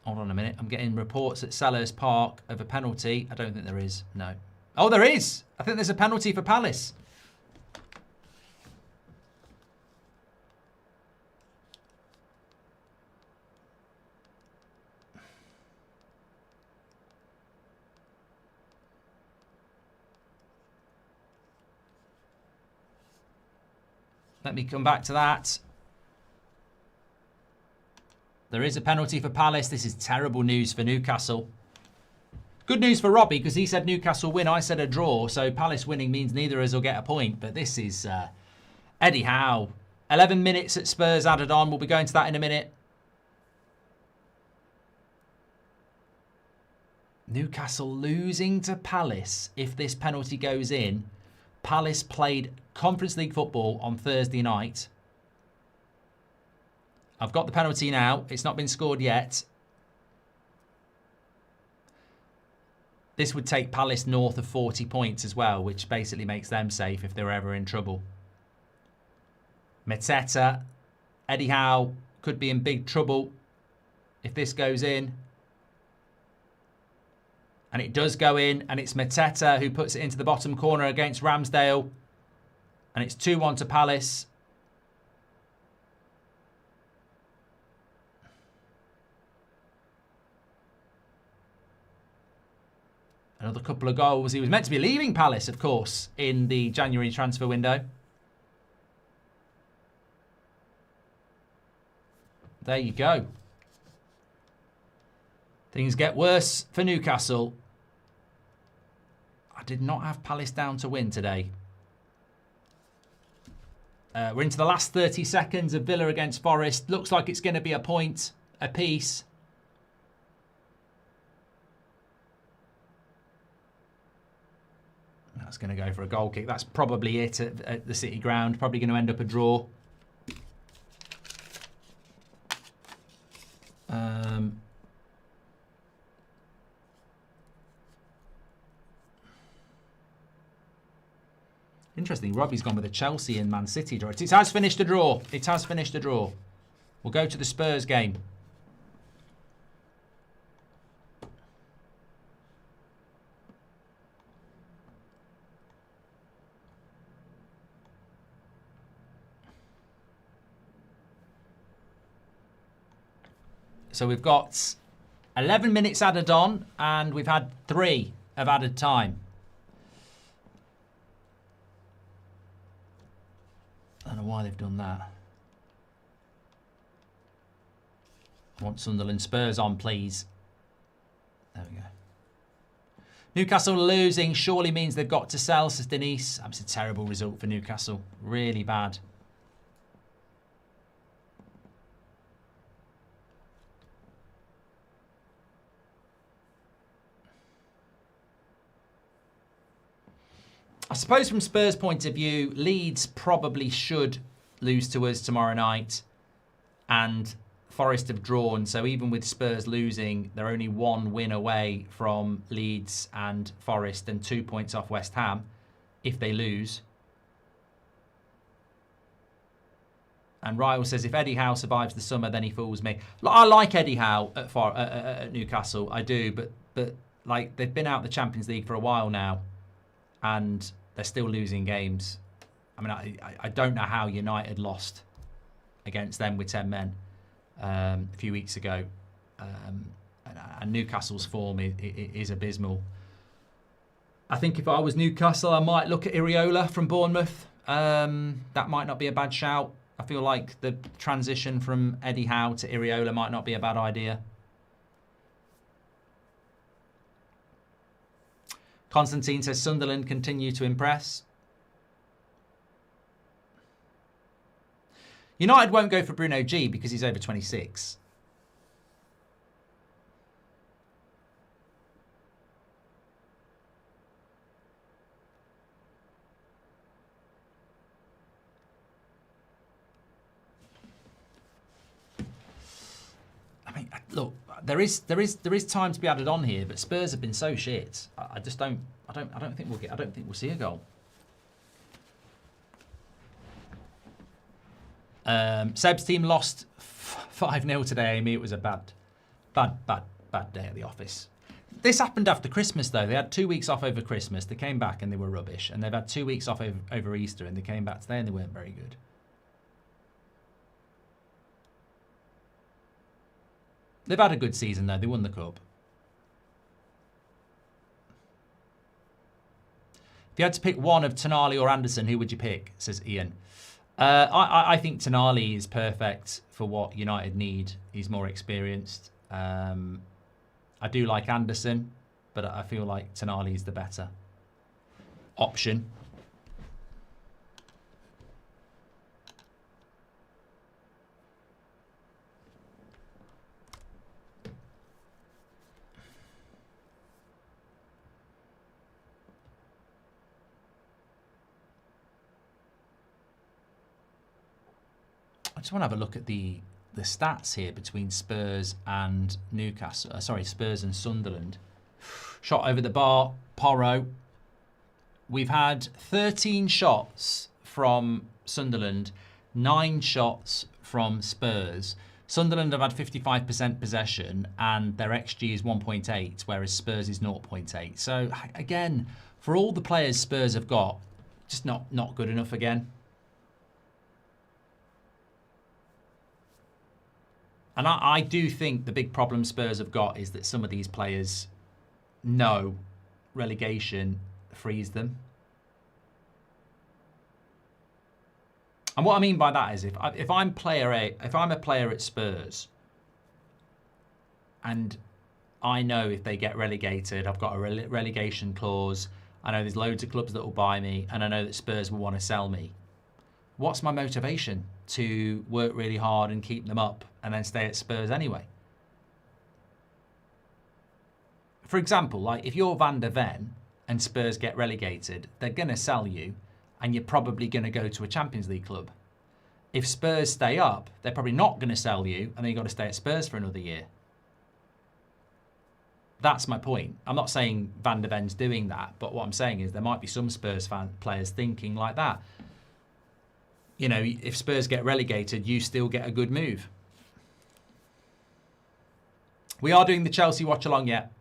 Hold on a minute. I'm getting reports at Selhurst Park of a penalty. I don't think there is. No. Oh, there is. I think there's a penalty for Palace. Let me come back to that. There is a penalty for Palace. This is terrible news for Newcastle. Good news for Robbie, because he said Newcastle win. I said a draw. So Palace winning means neither of us will get a point. But this is Eddie Howe. 11 minutes at Spurs added on. We'll be going to that in a minute. Newcastle losing to Palace if this penalty goes in. Palace played Conference League football on Thursday night. I've got the penalty now. It's not been scored yet. This would take Palace north of 40 points as well, which basically makes them safe if they're ever in trouble. Mateta, Eddie Howe could be in big trouble if this goes in. And it does go in, and it's Mateta who puts it into the bottom corner against Ramsdale. And it's 2-1 to Palace. Another couple of goals. He was meant to be leaving Palace, of course, in the January transfer window. There you go. Things get worse for Newcastle. I did not have Palace down to win today. We're into the last 30 seconds of Villa against Forest. Looks like it's going to be a point apiece. That's going to go for a goal kick. That's probably it at the City ground. Probably going to end up a draw. Interesting. Robbie's gone with a Chelsea and Man City draw. It has finished a draw. It has finished a draw. We'll go to the Spurs game. So we've got 11 minutes added on, and we've had 3 of added time. I don't know why they've done that. I want Sunderland Spurs on, please. There we go. Newcastle losing surely means they've got to sell, says Denise. That's a terrible result for Newcastle. Really bad. I suppose from Spurs' point of view, Leeds probably should lose to us tomorrow night, and Forest have drawn. So even with Spurs losing, they're only 1 win away from Leeds and Forest, and 2 points off West Ham if they lose. And Ryle says, if Eddie Howe survives the summer, then he fools me. I like Eddie Howe at Newcastle, I do, but like they've been out of the Champions League for a while now, and they're still losing games. I mean, I don't know how United lost against them with 10 men a few weeks ago. And Newcastle's form is abysmal. I think if I was Newcastle, I might look at Iriola from Bournemouth. That might not be a bad shout. I feel like the transition from Eddie Howe to Iriola might not be a bad idea. Constantine says Sunderland continue to impress. United won't go for Bruno G because he's over 26. I mean, look, there is time to be added on here, but Spurs have been so shit. I just don't think we'll see a goal. Seb's team lost 5-0 today, Amy. It was a bad Bad day at the office. This happened after Christmas, though. They had 2 weeks off over Christmas. They came back and they were rubbish. And they've had 2 weeks off over Easter and they came back today and they weren't very good. They've had a good season, though. They won the cup. If you had to pick one of Tonali or Anderson, who would you pick? Says Ian. I think Tonali is perfect for what United need. He's more experienced. I do like Anderson, but I feel like Tonali is the better option. I just want to have a look at the stats here between Spurs and Newcastle. Sorry, Spurs and Sunderland. Shot over the bar, Porro. We've had 13 shots from Sunderland, 9 shots from Spurs. Sunderland have had 55% possession and their XG is 1.8, whereas Spurs is 0.8. So, again, for all the players Spurs have got, just not good enough again. And I do think the big problem Spurs have got is that some of these players know relegation frees them. And what I mean by that is if I'm a player at Spurs and I know if they get relegated, I've got a relegation clause, I know there's loads of clubs that will buy me, and I know that Spurs will want to sell me. What's my motivation to work really hard and keep them up and then stay at Spurs anyway? For example, like if you're Van der Ven and Spurs get relegated, they're going to sell you and you're probably going to go to a Champions League club. If Spurs stay up, they're probably not going to sell you and then you've got to stay at Spurs for another year. That's my point. I'm not saying Van der Ven's doing that, but what I'm saying is there might be some Spurs players thinking like that. You know, if Spurs get relegated, you still get a good move. We are doing the Chelsea watch-along yet.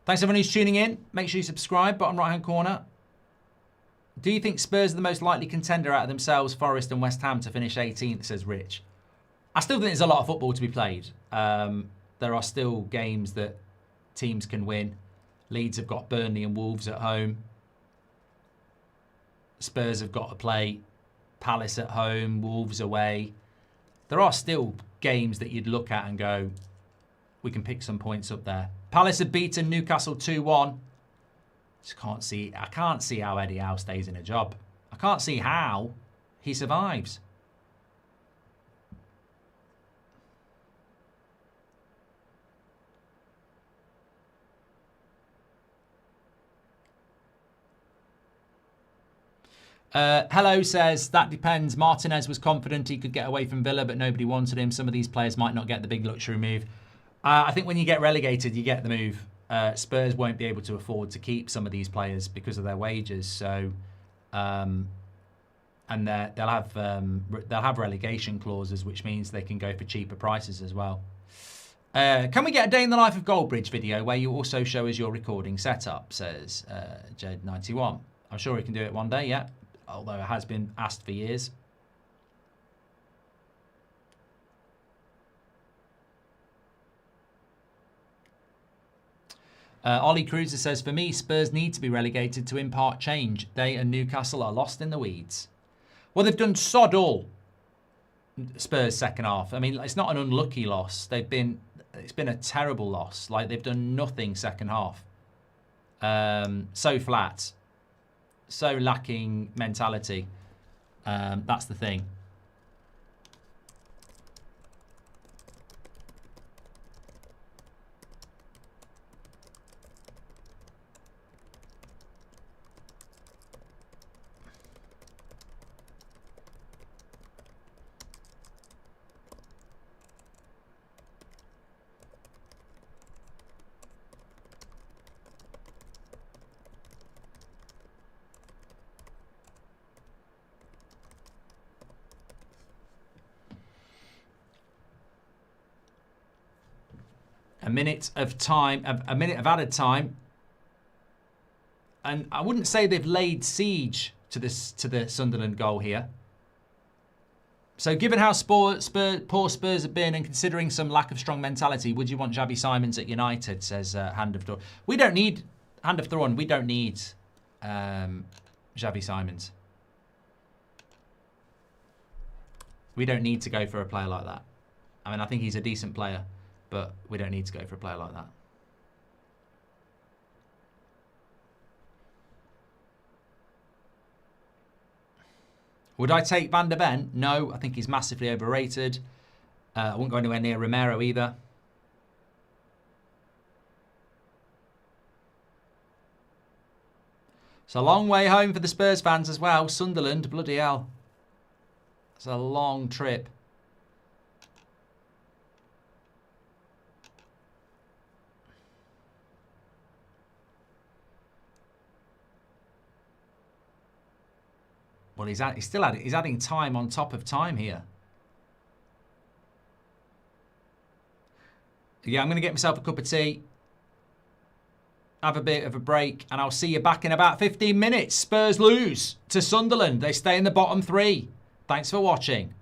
Thanks everyone who's tuning in. Make sure you subscribe, bottom right-hand corner. Do you think Spurs are the most likely contender out of themselves, Forest and West Ham, to finish 18th, says Rich? I still think there's a lot of football to be played. There are still games that teams can win. Leeds have got Burnley and Wolves at home. Spurs have got to play Palace at home, Wolves away. There are still games that you'd look at and go, we can pick some points up there. Palace have beaten Newcastle 2-1. I can't see how Eddie Howe stays in a job. I can't see how he survives. Hello says, that depends. Martinez was confident he could get away from Villa, but nobody wanted him. Some of these players might not get the big luxury move. I think when you get relegated, you get the move. Spurs won't be able to afford to keep some of these players because of their wages. So, and they'll have relegation clauses, which means they can go for cheaper prices as well. Can we get a day in the life of Goldbridge video where you also show us your recording setup? Says Jed91. I'm sure we can do it one day. Yeah. Although it has been asked for years. Ollie Cruiser says, for me, Spurs need to be relegated to impart change. They and Newcastle are lost in the weeds. Well, they've done sod all, Spurs second half. I mean, it's not an unlucky loss. It's been a terrible loss. Like, they've done nothing second half. So flat. So lacking mentality. That's the thing. A minute of time, a minute of added time. And I wouldn't say they've laid siege to the Sunderland goal here. So given how poor Spurs have been and considering some lack of strong mentality, would you want Xabi Simons at United, says Hand of Thorn. We don't need, Hand of Thorn, we don't need Xabi Simons. We don't need to go for a player like that. I mean, I think he's a decent player, but we don't need to go for a player like that. Would I take Van der Ven? No, I think he's massively overrated. I wouldn't go anywhere near Romero either. It's a long way home for the Spurs fans as well. Sunderland, bloody hell. It's a long trip. Well, he's adding time on top of time here. Yeah, I'm going to get myself a cup of tea, have a bit of a break, and I'll see you back in about 15 minutes. Spurs lose to Sunderland. They stay in the bottom three. Thanks for watching.